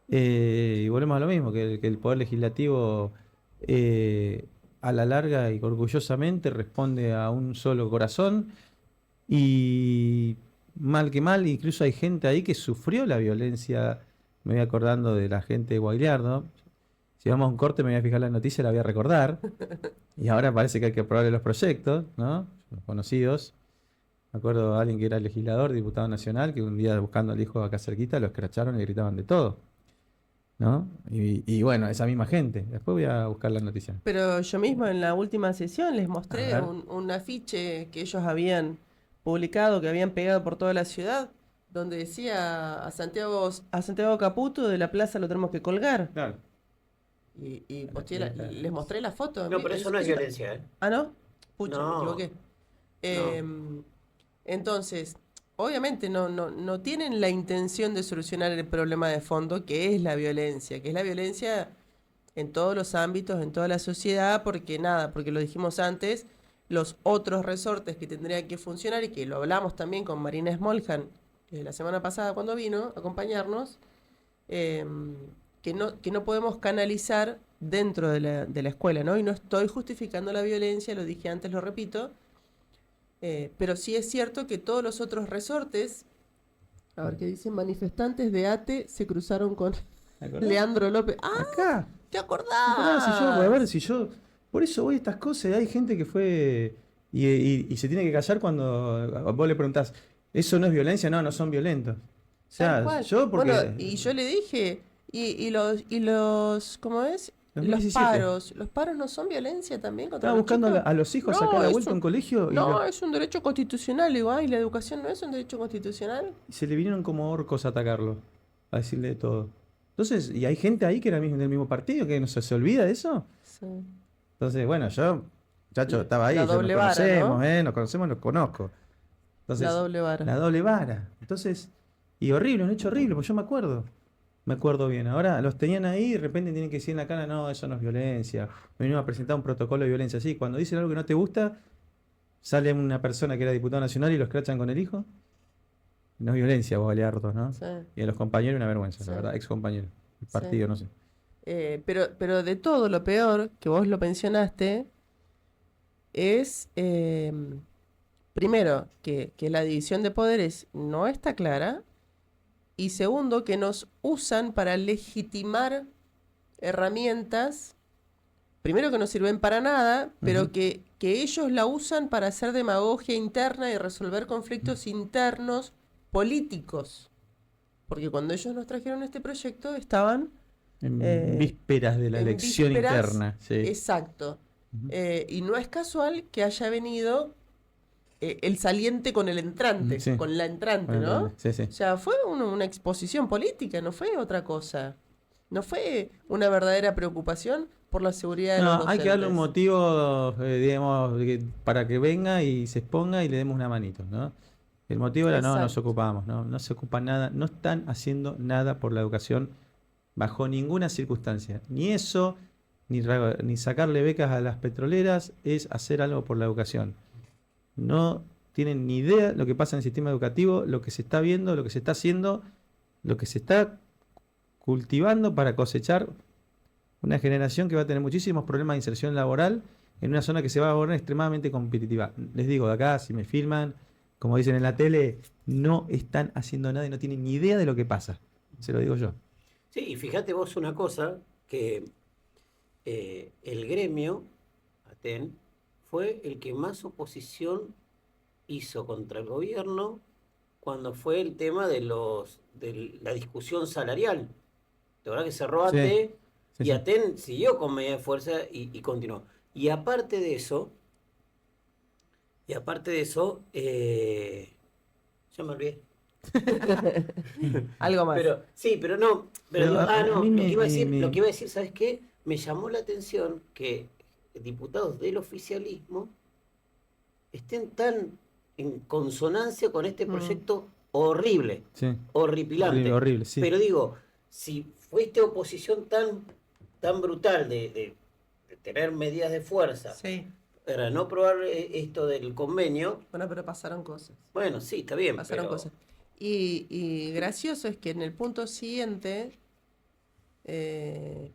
Y volvemos a lo mismo, que el Poder Legislativo a la larga y orgullosamente responde a un solo corazón y mal que mal, incluso hay gente ahí que sufrió la violencia. Me voy acordando de la gente de Guagliardo. Si vamos a un corte me voy a fijar la noticia, la voy a recordar. Y ahora parece que hay que aprobar los proyectos, ¿no? Los conocidos. Me acuerdo de alguien que era legislador, diputado nacional, que un día buscando al hijo acá cerquita, lo escracharon y le gritaban de todo, ¿no? Y bueno, esa misma gente. Después voy a buscar la noticia. Pero yo mismo en la última sesión les A mostré ver. un afiche que ellos habían publicado, que habían pegado por toda la ciudad, donde decía a Santiago Caputo de la plaza lo tenemos que colgar. Claro. Y les mostré la foto. No, pero eso no es Eso violencia, ¿eh? Ah, ¿no? Pucha, me No, equivoqué. no. Entonces, obviamente no tienen la intención de solucionar el problema de fondo, que es la violencia, en todos los ámbitos, en toda la sociedad, porque lo dijimos antes, los otros resortes que tendrían que funcionar, y que lo hablamos también con Marina Smoljan la semana pasada cuando vino a acompañarnos, que no podemos canalizar dentro de la escuela, ¿no? Y no estoy justificando la violencia, lo dije antes, lo repito, pero sí es cierto que todos los otros resortes, a ver qué dicen, manifestantes de ATE se cruzaron con ¿Te acordás? Leandro López. ¡Ah! Acá. ¿Te ¿Te acordás? Si yo, a acordás? ver, si yo. Por eso voy a estas cosas. Hay gente que fue. Y se tiene que callar cuando vos le preguntás, ¿eso no es violencia? No, no son violentos. O Tal sea, cual. yo porque. Bueno, y yo le dije, ¿cómo es? 2017. Los paros no son violencia también contra Estaba los buscando chicos. a los hijos No, sacar la es vuelta a un colegio no, es un derecho constitucional, digo, ay, la educación no es un derecho constitucional. y se le vinieron como orcos a atacarlo, a decirle de todo. Entonces, y hay gente ahí que era del mismo partido, que no se olvida de eso. Sí. Entonces, bueno, yo, chacho, estaba ahí, La yo nos doble vara, conocemos, ¿no? nos conocemos, los conozco. Entonces, La doble vara. la doble vara. Entonces, y horrible, un hecho horrible, pues yo me acuerdo. Me acuerdo bien. Ahora los tenían ahí y de repente tienen que decir en la cara, no, eso no es violencia. Venimos a presentar un protocolo de violencia. Sí, cuando dicen algo que no te gusta, sale una persona que era diputado nacional y lo escrachan con el hijo. No es violencia, vos Galeardo, ¿no? Sí, Y a los compañeros una vergüenza, Sí. la verdad, ex compañeros. El Sí. partido, no sé. pero de todo lo peor, que vos lo mencionaste, es, primero, que la división de poderes no está clara, y segundo, que nos usan para legitimar herramientas, primero que no sirven para nada, pero Ujú. que ellos la usan para hacer demagogia interna y resolver conflictos internos políticos. Porque cuando ellos nos trajeron este proyecto estaban En eh, vísperas de la en elección vísperas, interna. Sí. exacto. Ujú. Y no es casual que haya venido el saliente con el entrante, Sí. con la entrante, Bueno, ¿no? sí, sí. O sea, fue una exposición política, no fue otra cosa. No fue una verdadera preocupación por la seguridad de los No, docentes. hay que darle un motivo, digamos, para que venga y se exponga y le demos una manito, ¿no? El motivo era, no, nos Exacto. ocupamos, no, no se ocupa nada, no están haciendo nada por la educación bajo ninguna circunstancia. Ni eso, ni sacarle becas a las petroleras es hacer algo por la educación. No tienen ni idea lo que pasa en el sistema educativo, lo que se está viendo, lo que se está haciendo, lo que se está cultivando para cosechar una generación que va a tener muchísimos problemas de inserción laboral en una zona que se va a volver extremadamente competitiva. Les digo de acá, si me filman, como dicen en la tele, no están haciendo nada y no tienen ni idea de lo que pasa. Se lo digo yo. Sí, y fíjate vos una cosa, que el gremio, ATEN, fue el que más oposición hizo contra el gobierno cuando fue el tema de la discusión salarial. De verdad que cerró Sí, ATE sí, y sí. ATEN siguió con medida de fuerza y continuó. Y aparte de eso, ya me olvidé. Algo más. Pero, sí, pero no, pero Pero digo, a no, mí lo que iba a decir, me- lo que iba a decir, ¿sabes qué? Me llamó la atención que diputados del oficialismo estén tan en consonancia con este Mm. proyecto horrible, Sí, horripilante. horrible, horrible, sí. Pero digo, si fuiste oposición tan brutal de tener medidas de fuerza Sí. para no aprobar esto del convenio, Bueno, pero pasaron cosas. bueno, sí, está bien, Pasaron pero cosas. Y gracioso es que en el punto siguiente,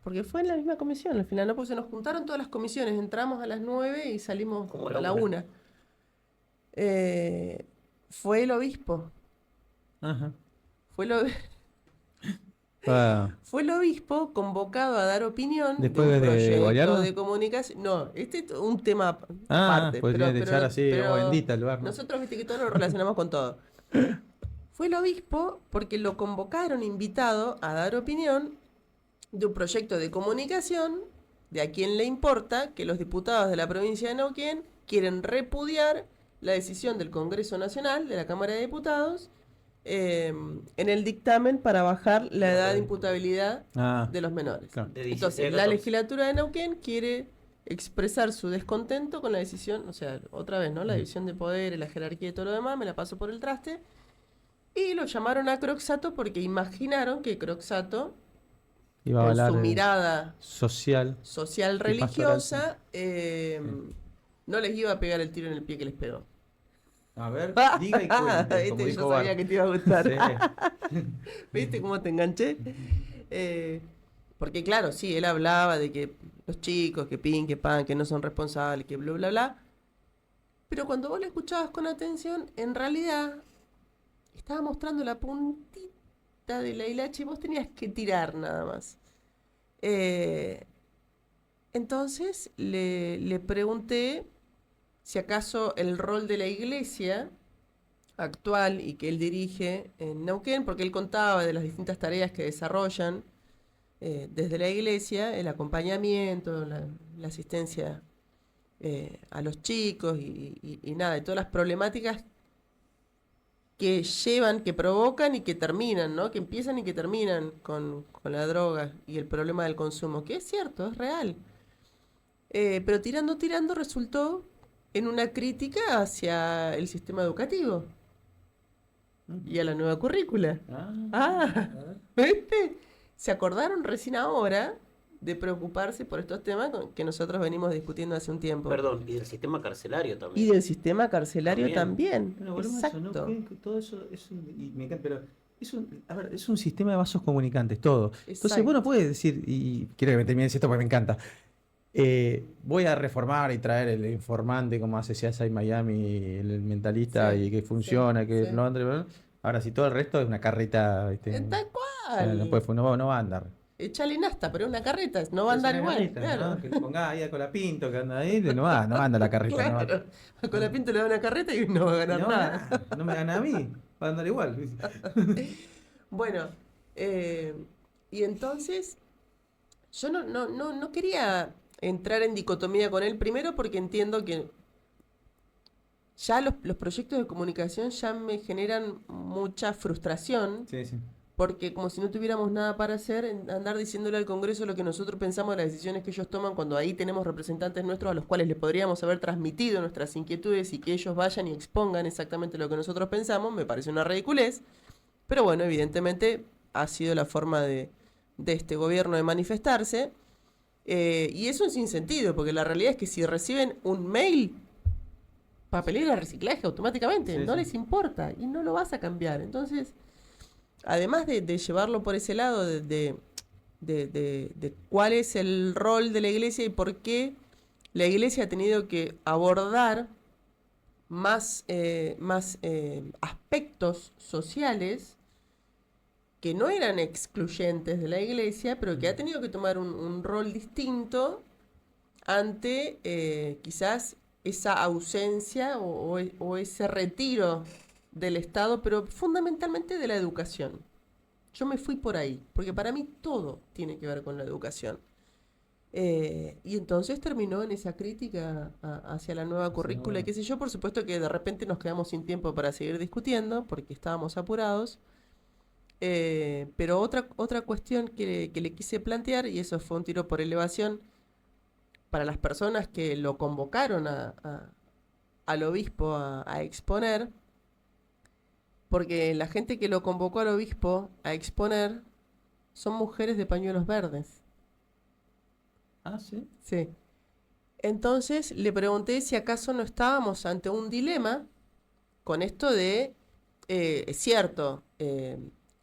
porque fue en la misma comisión al final, ¿no? Porque se nos juntaron todas las comisiones, entramos a las 9 y salimos Como a la la 1. una. Fue el obispo. Ajá. Fue lo... Fue el obispo convocado a dar opinión Después de un de proyecto Goliardo. de comunicación. No, este es un tema Ah, aparte. podría echar así, pero bendita el lugar, ¿no? nosotros, viste que todo lo relacionamos con todo. Fue el obispo porque lo convocaron invitado a dar opinión de un proyecto de comunicación de a quién le importa que los diputados de la provincia de Neuquén quieren repudiar la decisión del Congreso Nacional, de la Cámara de Diputados, en el dictamen para bajar la edad de imputabilidad de los menores. Claro. De 16 Entonces, a la 14. legislatura de Neuquén quiere expresar su descontento con la decisión, o sea, otra vez, ¿no? La división de poderes, la jerarquía y todo lo demás, me la paso por el traste. Y lo llamaron a Croxato porque imaginaron que Croxato, Iba a con hablar su mirada social. social y religiosa, pastoral, no les iba a pegar el tiro en el pie que les pegó. A ver, diga y cuente. Como Este, dijo yo sabía Bart. que te iba a gustar. Sí. ¿Viste cómo te enganché? Porque claro, sí, él hablaba de que los chicos, que pin, que pan, que no son responsables, que bla, bla, bla. Pero cuando vos lo escuchabas con atención, en realidad estaba mostrando la puntita de la hilacha y vos tenías que tirar nada más. Entonces le pregunté si acaso el rol de la iglesia actual y que él dirige en Neuquén, porque él contaba de las distintas tareas que desarrollan desde la iglesia, el acompañamiento, la asistencia a los chicos y nada, y todas las problemáticas que llevan, que provocan y que terminan, ¿no? Que empiezan y que terminan con la droga y el problema del consumo, que es cierto, es real. Pero tirando resultó en una crítica hacia el sistema educativo y a la nueva currícula. ¿Viste? Se acordaron recién ahora de preocuparse por estos temas que nosotros venimos discutiendo hace un tiempo. Perdón, y del sistema carcelario Y también. del sistema carcelario también. Bueno, volvemos a eso, ¿no? Exacto. Que todo eso es y me encanta, pero a ver, es un sistema de vasos comunicantes, todo. Entonces, Exacto. bueno, puedes decir, y quiero que me termines esto porque me encanta. Voy a reformar y traer el informante como hace CSI Miami, el mentalista, Sí, y que funciona, sí, que sí. no anda. Ahora, si todo el resto es una carreta, ¿viste? Tal O sea, cual. no va a andar. Echale nasta, pero es una carreta, no va a andar Es una igual. carreta, Claro. ¿no? Que le ponga ahí a Colapinto, que anda ahí, no anda la carreta. No va. Claro. A Colapinto le da una carreta y no va a ganar No va a nada. ganar, no me gana a mí, va a andar igual. Bueno, y entonces yo no quería entrar en dicotomía con él, primero porque entiendo que ya los proyectos de comunicación ya me generan mucha frustración, Sí, sí. porque como si no tuviéramos nada para hacer, andar diciéndole al Congreso lo que nosotros pensamos de las decisiones que ellos toman, cuando ahí tenemos representantes nuestros a los cuales les podríamos haber transmitido nuestras inquietudes y que ellos vayan y expongan exactamente lo que nosotros pensamos, me parece una ridiculez. Pero bueno, evidentemente ha sido la forma de este gobierno de manifestarse. Y es un sinsentido, porque la realidad es que si reciben un mail, papelera reciclaje automáticamente, Sí, no sí. les importa y no lo vas a cambiar. Entonces, además de llevarlo por ese lado, de cuál es el rol de la iglesia y por qué la iglesia ha tenido que abordar más aspectos sociales que no eran excluyentes de la iglesia, pero que ha tenido que tomar un rol distinto ante quizás esa ausencia o ese retiro del Estado, pero fundamentalmente de la educación. Yo me fui por ahí, porque para mí todo tiene que ver con la educación. Y entonces terminó en esa crítica hacia la nueva currícula y qué sé yo. Por supuesto que de repente nos quedamos sin tiempo para seguir discutiendo, porque estábamos apurados. Pero otra cuestión que le quise plantear, y eso fue un tiro por elevación, para las personas que lo convocaron al obispo a exponer, porque la gente que lo convocó al obispo a exponer son mujeres de pañuelos verdes. Ah, sí. Sí. Entonces le pregunté si acaso no estábamos ante un dilema con esto de, es cierto,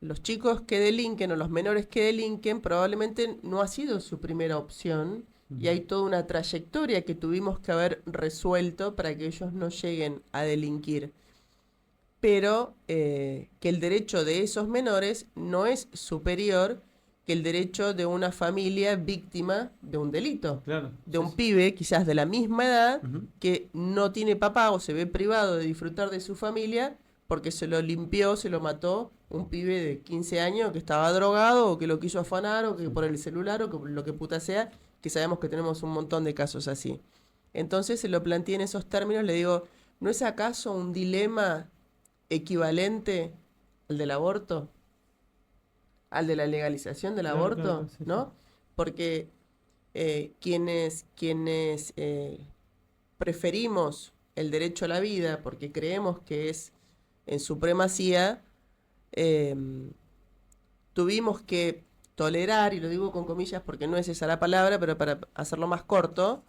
los chicos que delinquen o los menores que delinquen probablemente no ha sido su primera opción y hay toda una trayectoria que tuvimos que haber resuelto para que ellos no lleguen a delinquir. Pero que el derecho de esos menores no es superior que el derecho de una familia víctima de un delito. Claro. De un pibe, quizás de la misma edad, Ujú. que no tiene papá o se ve privado de disfrutar de su familia porque se lo limpió, se lo mató un pibe de 15 años que estaba drogado o que lo quiso afanar o que por el celular o que lo que puta sea, que sabemos que tenemos un montón de casos así. Entonces se lo planteé en esos términos, le digo, ¿no es acaso un dilema equivalente al del aborto? Al de la legalización del Claro, aborto, claro, sí, ¿no? sí. Porque quienes preferimos el derecho a la vida porque creemos que es en supremacía, eh, tuvimos que tolerar, y lo digo con comillas porque no es esa la palabra, pero para hacerlo más corto,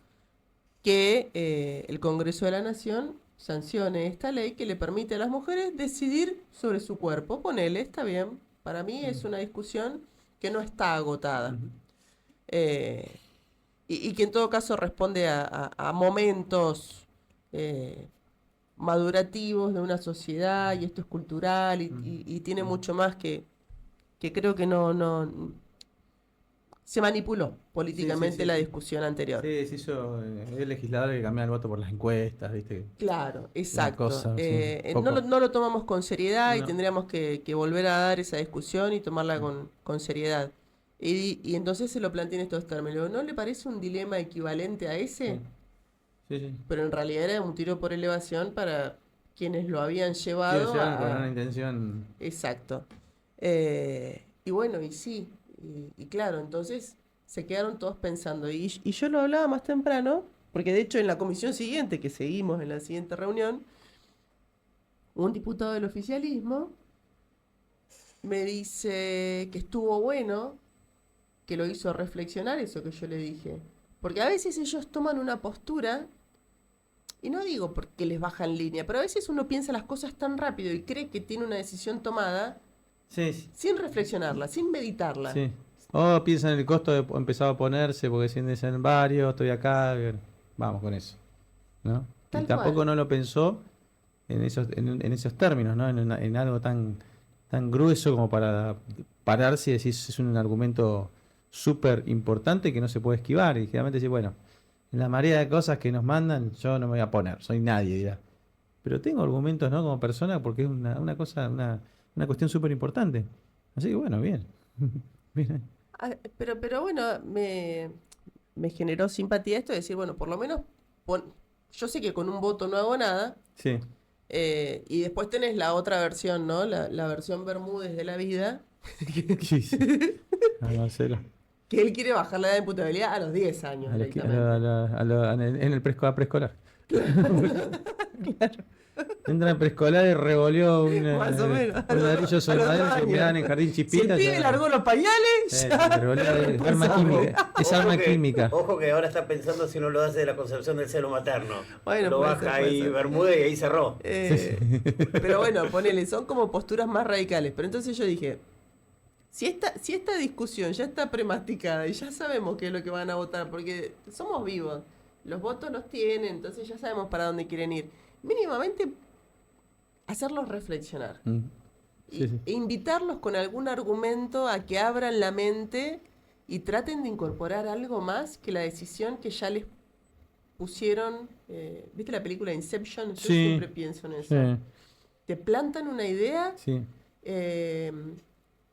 que el Congreso de la Nación sancione esta ley que le permite a las mujeres decidir sobre su cuerpo. Ponele, está bien. Para mí es una discusión que no está agotada. Ujú. Eh, y que en todo caso responde a momentos madurativos de una sociedad, y esto es cultural, y tiene mucho más que creo que no se manipuló políticamente sí, la sí. discusión anterior. Sí, se hizo el legislador que cambiaba el voto por las encuestas, ¿viste? Claro, exacto. cosa, sí, No, poco. no lo tomamos con seriedad y No. tendríamos que volver a dar esa discusión y tomarla Sí. con seriedad. Y entonces se lo planteé en estos términos. ¿No le parece un dilema equivalente a ese? Sí. Sí, sí. Pero en realidad era un tiro por elevación para quienes lo habían Sí, llevado llevan con a... una intención. Exacto. Y bueno, y sí, y claro, entonces se quedaron todos pensando. Y yo lo hablaba más temprano, porque de hecho en la comisión siguiente, que seguimos en la siguiente reunión, un diputado del oficialismo me dice que estuvo bueno, que lo hizo reflexionar eso que yo le dije. Porque a veces ellos toman una postura, y no digo porque les bajan línea, pero a veces uno piensa las cosas tan rápido y cree que tiene una decisión tomada Sí, sí. sin reflexionarla, sin meditarla. Sí. O piensan en el costo de empezar a ponerse, porque si en varios, estoy acá, vamos con eso. ¿No? Tal Y tampoco cual. no lo pensó en esos términos, ¿no? En algo tan grueso como para pararse y decir es un argumento súper importante que no se puede esquivar. Y generalmente decir, bueno, en la marea de cosas que nos mandan, yo no me voy a poner, soy nadie, dirá. Pero tengo argumentos, ¿no? Como persona, porque es una cosa, una cuestión súper importante. Así que bueno, bien. Bien. Ah, pero bueno, me generó simpatía esto de decir, bueno, por lo menos yo sé que con un voto no hago nada. Sí. Y después tenés la otra versión, ¿no? La versión Bermúdez de la vida, ¿Qué hice? A Marcelo. que él quiere bajar la edad de imputabilidad a los 10 años directamente. En el preescolar. Entra en preescolar y revolvió Más o menos. un ladrillo A sobre los madera 2 que años. quedaban en jardín Si el chispita. pibe largó los pañales, ya Revolvió es arma empezamos. química. Es arma química. Ojo que ahora está pensando si no lo hace de la concepción del seno materno. Bueno, lo puede baja ser, puede ahí ser. Bermúdez y ahí cerró. Pero bueno, ponele, son como posturas más radicales. Pero entonces yo dije, si esta discusión ya está premasticada y ya sabemos qué es lo que van a votar, porque somos vivos, los votos los tienen, entonces ya sabemos para dónde quieren ir. Mínimamente hacerlos reflexionar. Mm. Sí, sí. E invitarlos con algún argumento a que abran la mente y traten de incorporar algo más que la decisión que ya les pusieron. ¿Viste la película Inception? Yo Sí. siempre pienso en eso. Sí, Te plantan una idea sí.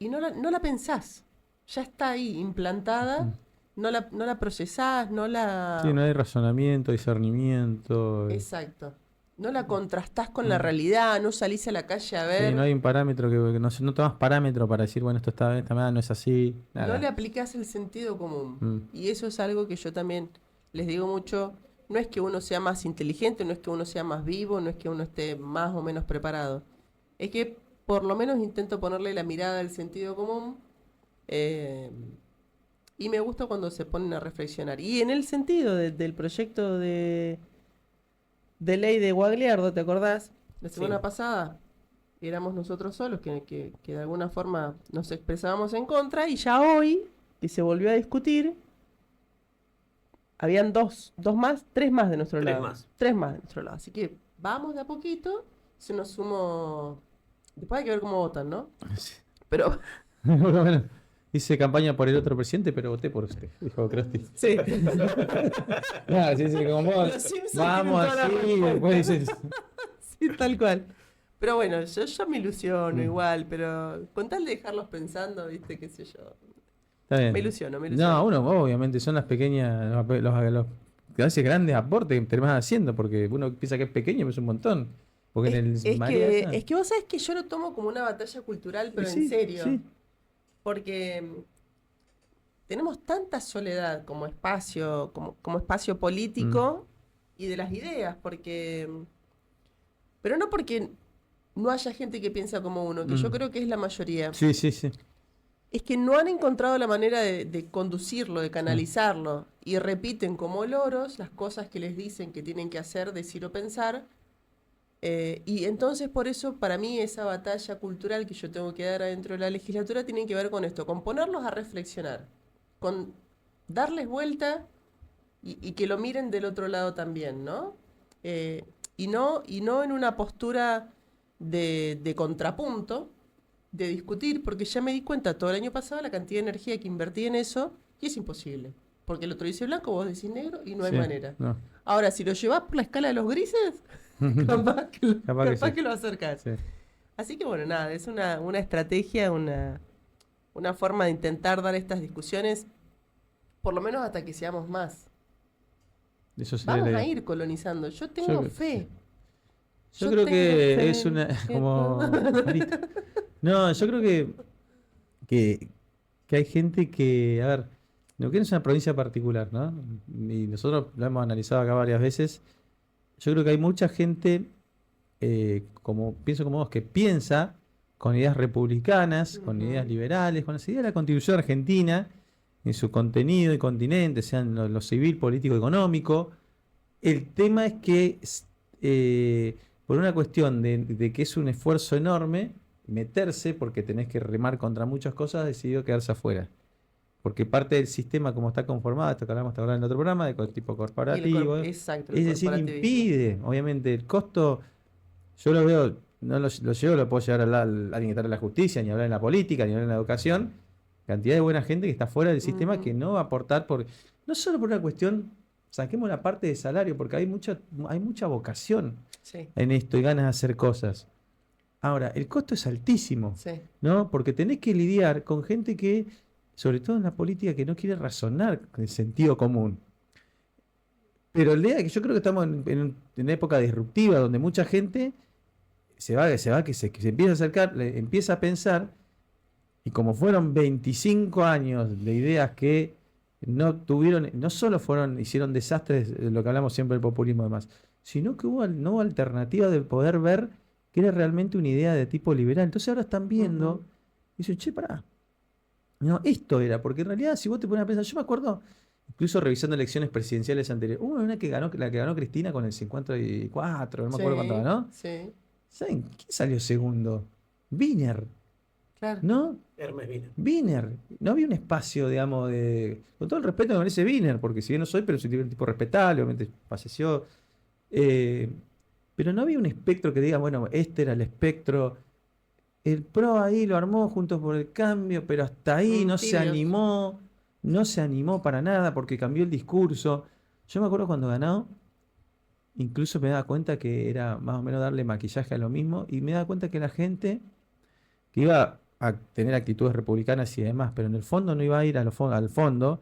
y no la pensás. Ya está ahí, implantada. No la procesás, no la... Sí, no hay razonamiento, discernimiento. Exacto. No la contrastás con la realidad, no salís a la calle a ver. Sí, no hay un parámetro que no tomas parámetro para decir, bueno, esta manera no es así. Nada. No le aplicás el sentido común. Mm. Y eso es algo que yo también les digo mucho. No es que uno sea más inteligente, no es que uno sea más vivo, no es que uno esté más o menos preparado. Es que por lo menos intento ponerle la mirada al sentido común. Y me gusta cuando se ponen a reflexionar. Y en el sentido del proyecto de ley de Guagliardo, ¿te acordás? La semana Sí. pasada éramos nosotros solos que de alguna forma nos expresábamos en contra, y ya hoy, que se volvió a discutir, habían tres más de nuestro Tres lado. más. Tres más de nuestro lado. Así que vamos de a poquito, se nos sumó... Después hay que ver cómo votan, ¿no? Sí. Pero Bueno, hice campaña por el otro presidente, pero voté por usted, dijo Krusty. Sí. Claro, sí, como vos, Los Simpsons vamos tienen toda la así, después dices, Sí, tal cual. Pero bueno, yo me ilusiono Mm. igual, pero con tal de dejarlos pensando, viste, qué sé yo. está bien. Me ilusiono, me No, ilusiono. uno, obviamente, son las pequeñas, los a veces grandes aportes que terminas haciendo, porque uno piensa que es pequeño, pero es un montón. Porque en el María esa. Es que vos sabés que yo lo tomo como una batalla cultural, pero en Sí, serio. sí. Porque tenemos tanta soledad como espacio político y de las ideas, porque. Pero no porque no haya gente que piensa como uno, que yo creo que es la mayoría. Sí, sí, sí. Es que no han encontrado la manera de conducirlo, de canalizarlo, y repiten como loros las cosas que les dicen que tienen que hacer, decir o pensar. Y entonces por eso para mí esa batalla cultural que yo tengo que dar adentro de la legislatura tiene que ver con esto, con ponerlos a reflexionar, con darles vuelta y que lo miren del otro lado también, ¿no? Y no en una postura de contrapunto, de discutir, porque ya me di cuenta todo el año pasado la cantidad de energía que invertí en eso y es imposible. Porque el otro dice blanco, vos decís negro y no hay Sí, manera. no. Ahora, si lo llevas por la escala de los grises, capaz Capaz que sí. que lo acercas. Sí. Así que bueno, nada, es una estrategia, una forma de intentar dar estas discusiones, por lo menos hasta que seamos más. Eso sería Vamos la a idea. ir colonizando. Yo tengo Yo- fe. Yo Yo creo tengo que fe es una. que Como. todo- Marita. No, yo creo que, que hay gente que. A ver, Neuquén es una provincia particular, ¿no? Y nosotros lo hemos analizado acá varias veces. Yo creo que hay mucha gente, pienso como vos, que piensa con ideas republicanas, con ideas Ujú. liberales, con las ideas de la Constitución Argentina, en su contenido y continente, sean lo civil, político, económico. El tema es que, por una cuestión de que es un esfuerzo enorme, meterse, porque tenés que remar contra muchas cosas, decidió quedarse afuera. Porque parte del sistema como está conformado, esto que hablamos hasta ahora en otro programa, tipo corporativo, Exacto, el es decir, corporativismo. impide, obviamente, el costo, yo lo veo, no lo llevo, lo puedo llevar a alguien que está en la justicia, ni hablar en la política, ni hablar en la educación, cantidad de buena gente que está fuera del sistema que Ujú. no va a aportar, no solo por una cuestión, saquemos la parte de salario, porque hay mucha vocación Sí, en esto y ganas de hacer cosas. Ahora, el costo es altísimo, sí. ¿no? Porque tenés que lidiar con gente que, sobre todo en la política, que no quiere razonar con el sentido común. Pero la idea es que yo creo que estamos en una época disruptiva donde mucha gente que se empieza a acercar, empieza a pensar, y como fueron 25 años de ideas que no solo hicieron desastres, lo que hablamos siempre del populismo y demás, sino que no hubo alternativa de poder ver que era realmente una idea de tipo liberal. Entonces ahora están viendo, Ujú. y dicen, che, pará, no, esto era, porque en realidad si vos te pones a pensar, yo me acuerdo, incluso revisando elecciones presidenciales anteriores, hubo una la que ganó Cristina con el 54, no me acuerdo cuánto Sí, ganó. sí, ¿Saben quién salió segundo? Wiener, claro. ¿no? Hermes Vino. Wiener. No había un espacio, digamos, con todo el respeto que me merece Wiener, porque si bien no soy, pero soy un tipo respetable, obviamente falleció. eh, pero no había un espectro que diga, bueno, este era el espectro. El PRO ahí lo armó Juntos por el Cambio, pero hasta ahí no se Tibios. animó, no se animó para nada porque cambió el discurso. Yo me acuerdo cuando ganó, incluso me daba cuenta que era más o menos darle maquillaje a lo mismo y me daba cuenta que la gente que iba a tener actitudes republicanas y demás, pero en el fondo no iba a ir al fondo.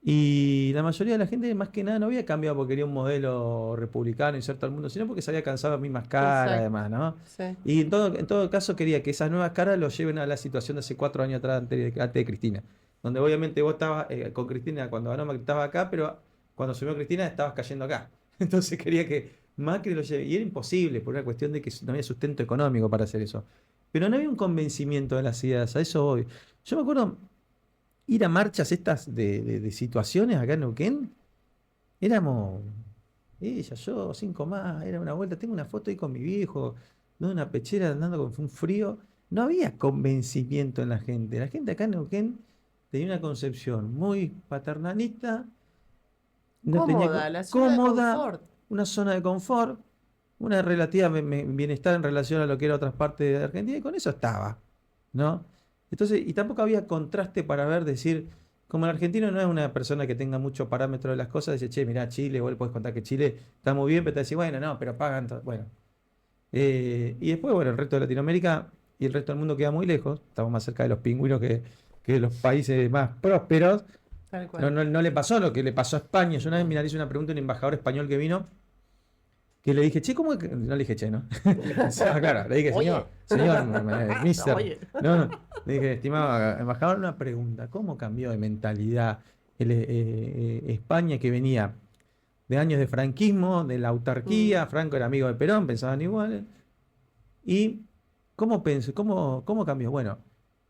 Y la mayoría de la gente, más que nada, no había cambiado porque quería un modelo republicano inserto al mundo, sino porque se había cansado de las mismas caras, Exacto. además, ¿no? Sí. Y en todo caso quería que esas nuevas caras lo lleven a la situación de hace 4 años atrás, antes de Cristina. Donde obviamente vos estabas con Cristina cuando ganó Macri estabas acá, pero cuando subió Cristina estabas cayendo acá. Entonces quería que Macri lo lleve. Y era imposible por una cuestión de que no había sustento económico para hacer eso. Pero no había un convencimiento de las ideas, a eso voy. Yo me acuerdo ir a marchas estas de situaciones acá en Neuquén. Éramos ella, yo, 5 más, era una vuelta. Tengo una foto ahí con mi viejo, ¿no? Una pechera andando con un frío. No había convencimiento en la gente. La gente acá en Neuquén tenía una concepción muy paternalista, no tenía Cómoda, la zona de cómoda, confort. una zona de confort, una relativa bienestar en relación a lo que era otras partes de Argentina, y con eso estaba, ¿no? Entonces, y tampoco había contraste para ver, decir, como el argentino no es una persona que tenga mucho parámetro de las cosas, dice, che, mirá, Chile, vos le podés contar que Chile está muy bien, pero te decís, bueno, no, pero pagan todo. Bueno. Y después, bueno, el resto de Latinoamérica y el resto del mundo queda muy lejos. Estamos más cerca de los pingüinos que de los países más prósperos. Tal No, cual. no le pasó lo que le pasó a España. Yo una vez, mira, le hice una pregunta a un embajador español que vino, que le dije, che, ¿cómo es que-?" No le dije, che, ¿no? O sea, claro, le dije, Oye. señor, mister. Oye. No, le dije, estimado embajador, una pregunta. ¿Cómo cambió de mentalidad España, que venía de años de franquismo, de la autarquía? Franco era amigo de Perón, pensaban igual. ¿Y cómo pensó, cómo cambió? Bueno,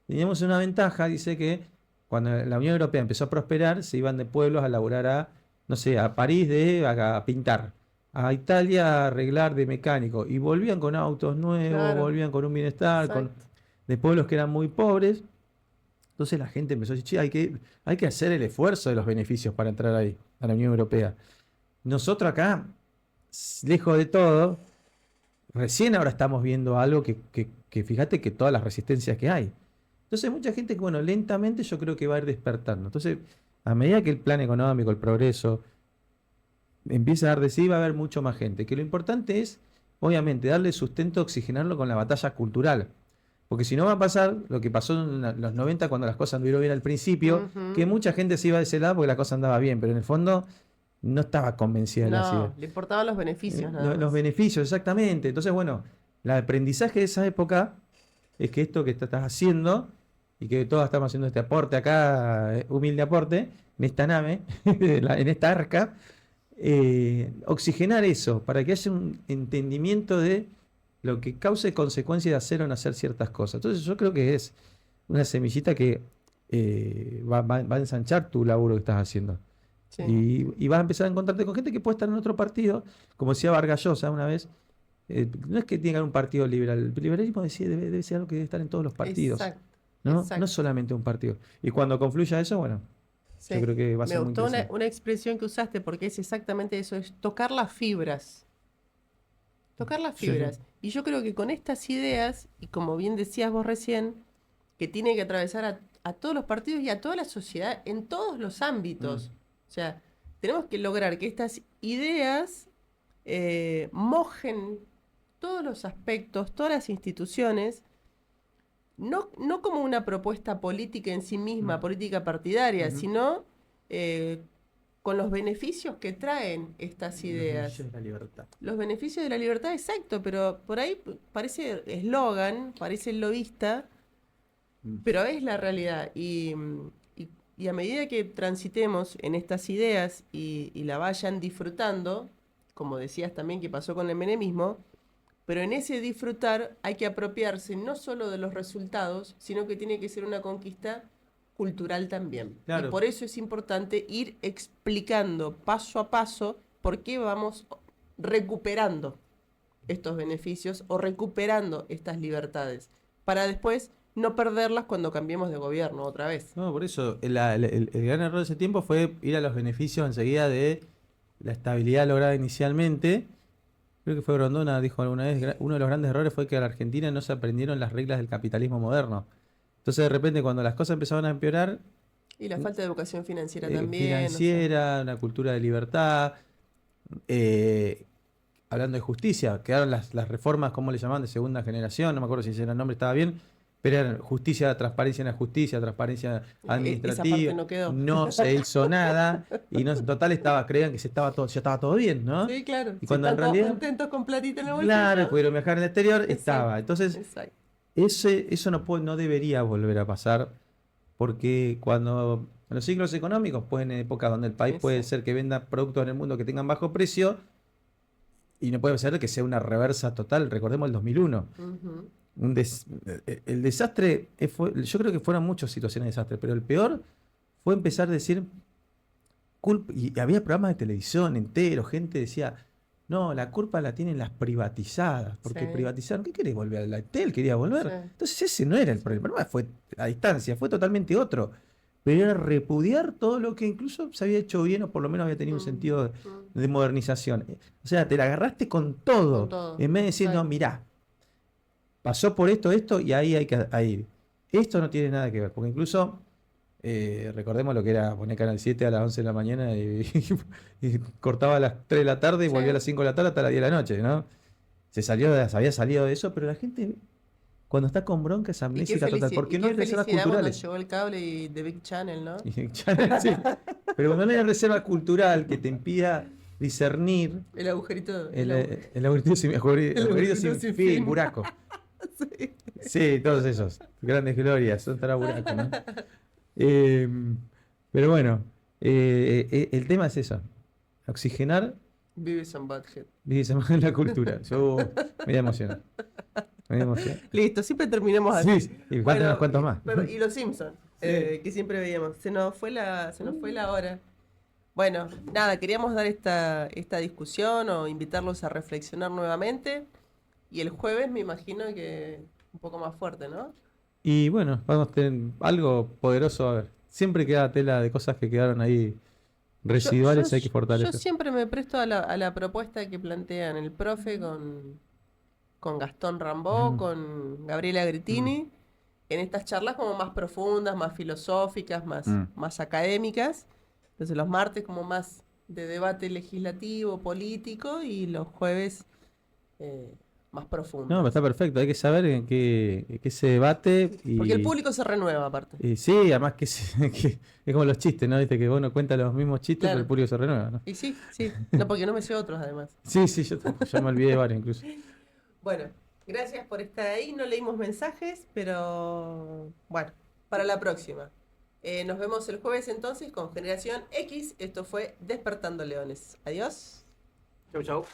teníamos una ventaja, dice que cuando la Unión Europea empezó a prosperar, se iban de pueblos a laburar a, no sé, a París a pintar, a Italia a arreglar de mecánico, y volvían con autos nuevos, Claro. volvían con un bienestar, Exacto. de pueblos que eran muy pobres. Entonces la gente empezó a decir, che, hay que hacer el esfuerzo de los beneficios para entrar ahí, a la Unión Europea. Nosotros acá, lejos de todo, recién ahora estamos viendo algo que fíjate que todas las resistencias que hay. Entonces mucha gente que, bueno, lentamente yo creo que va a ir despertando. Entonces, a medida que el plan económico, el progreso, empieza a dar de sí, va a haber mucho más gente. Que lo importante es, obviamente, darle sustento, oxigenarlo con la batalla cultural. Porque si no va a pasar lo que pasó en los 90 cuando las cosas anduvieron bien al principio, que mucha gente se iba de ese lado porque la cosa andaba bien, pero en el fondo no estaba convencida de las ideas. No, le importaban los beneficios nada Los más. beneficios, exactamente. Entonces, bueno, el aprendizaje de esa época es que esto que estás haciendo y que todos estamos haciendo este aporte acá, humilde aporte, en esta nave, en esta arca, oxigenar eso para que haya un entendimiento de lo que cause consecuencia de hacer o no hacer ciertas cosas. Entonces, yo creo que es una semillita que va a ensanchar tu laburo que estás haciendo. Sí. Y vas a empezar a encontrarte con gente que puede estar en otro partido, como decía Vargas Llosa una vez. No es que tenga un partido liberal, el liberalismo decía, debe ser algo que debe estar en todos los partidos, Exacto. ¿no? Exacto. No solamente un partido. Y cuando confluya eso, bueno, Sí. yo creo que va a Me ser muy gustó interesante. una expresión que usaste porque es exactamente eso, es tocar las fibras. Tocar las Sí. fibras. Y yo creo que con estas ideas, y como bien decías vos recién, que tiene que atravesar a todos los partidos y a toda la sociedad en todos los ámbitos. O sea, tenemos que lograr que estas ideas mojen todos los aspectos, todas las instituciones, no como una propuesta política en sí misma, política partidaria, Ujú. sino con los beneficios que traen estas ideas. La libertad. Los beneficios de la libertad, exacto, pero por ahí parece eslogan, parece lobista, pero es la realidad. Y a medida que transitemos en estas ideas y la vayan disfrutando, como decías también que pasó con el menemismo, pero en ese disfrutar hay que apropiarse no solo de los resultados, sino que tiene que ser una conquista cultural también. Claro. Y por eso es importante ir explicando paso a paso por qué vamos recuperando estos beneficios o recuperando estas libertades, para después no perderlas cuando cambiemos de gobierno otra vez. No, por eso, el gran error de ese tiempo fue ir a los beneficios enseguida de la estabilidad lograda inicialmente. Creo que fue Grondona, dijo alguna vez, uno de los grandes errores fue que a la Argentina no se aprendieron las reglas del capitalismo moderno. Entonces, de repente, cuando las cosas empezaron a empeorar, Y la falta de educación financiera también. financiera, una cultura de libertad, hablando de justicia, quedaron las reformas, ¿cómo le llamaban? De segunda generación, no me acuerdo si ese nombre estaba bien, pero eran justicia, transparencia en la justicia, transparencia administrativa. Esa parte no quedó. No se hizo nada, y no, en total creían que ya estaba todo bien, ¿no? Sí, claro. Y Si cuando en están todos realidad, contentos con platita en el bolsillo. claro, pudieron viajar en el exterior, Exacto, estaba. Entonces, exacto. eso no debería volver a pasar, porque cuando en los ciclos económicos, pues en épocas donde el país puede Exacto. ser que venda productos en el mundo que tengan bajo precio, y no puede ser que sea una reversa total. Recordemos el 2001. Ujú. El desastre, yo creo que fueron muchas situaciones de desastre, pero el peor fue empezar a decir, y había programas de televisión enteros, gente decía, no, la culpa la tienen las privatizadas, porque Sí. privatizaron. ¿Qué querés volver? ¿A la Entel quería volver? Sí. Entonces ese no era el problema fue a distancia, fue totalmente otro. Pero era repudiar todo lo que incluso se había hecho bien o por lo menos había tenido un sentido de modernización. O sea, te la agarraste con todo. Con todo. En vez de decir, no, Exacto. mirá, pasó por esto y ahí hay que ir. esto no tiene nada que ver, porque incluso recordemos lo que era poner Canal 7 a las 11 de la mañana y cortaba a las 3 de la tarde y Sí. volvía a las 5 de la tarde hasta las 10 de la noche, ¿no? Se había salido de eso, pero la gente cuando está con bronca es Y qué amnésica total, porque no hay reservas felicidad cuando culturales. llegó el cable y The Big Channel, ¿no? Sí. Pero cuando no hay reserva cultural que te impida discernir El agujerito. el agujerito sin sin fin, fin. buraco. Sí. Sí, todos esos. Grandes glorias, son para buraco, ¿no? Eh, pero bueno, el tema es eso. Oxigenar Beavis and Butthead. dice más en la cultura. Yo me da emoción. Me da emoción. Listo, siempre terminemos así. Sí, y faltan unos cuantos más. Y los Simpsons, que siempre veíamos. Se nos fue la hora. Bueno, nada, queríamos dar esta discusión o invitarlos a reflexionar nuevamente. Y el jueves me imagino que un poco más fuerte, ¿no? Y bueno, vamos a tener algo poderoso a ver. Siempre queda tela de cosas que quedaron ahí residuales, hay que Yo fortalecer. siempre me presto a la propuesta que plantean el profe con Gastón Rambó, con Gabriela Gritini, en estas charlas como más profundas, más filosóficas, más académicas. Entonces los martes como más de debate legislativo, político, y los jueves más profundo. No, pero está perfecto, hay que saber en qué se debate. Porque el público se renueva aparte. Y sí, además que es como los chistes, ¿no? Viste que uno cuenta los mismos chistes, Claro. pero el público se renueva, ¿no? Y sí. No, porque no me sé otros además. Sí, yo tampoco, ya me olvidé de varios incluso. Bueno, gracias por estar ahí. No leímos mensajes, pero bueno, para la próxima. Nos vemos el jueves entonces con Generación X. Esto fue Despertando Leones. Adiós. Chau, chau.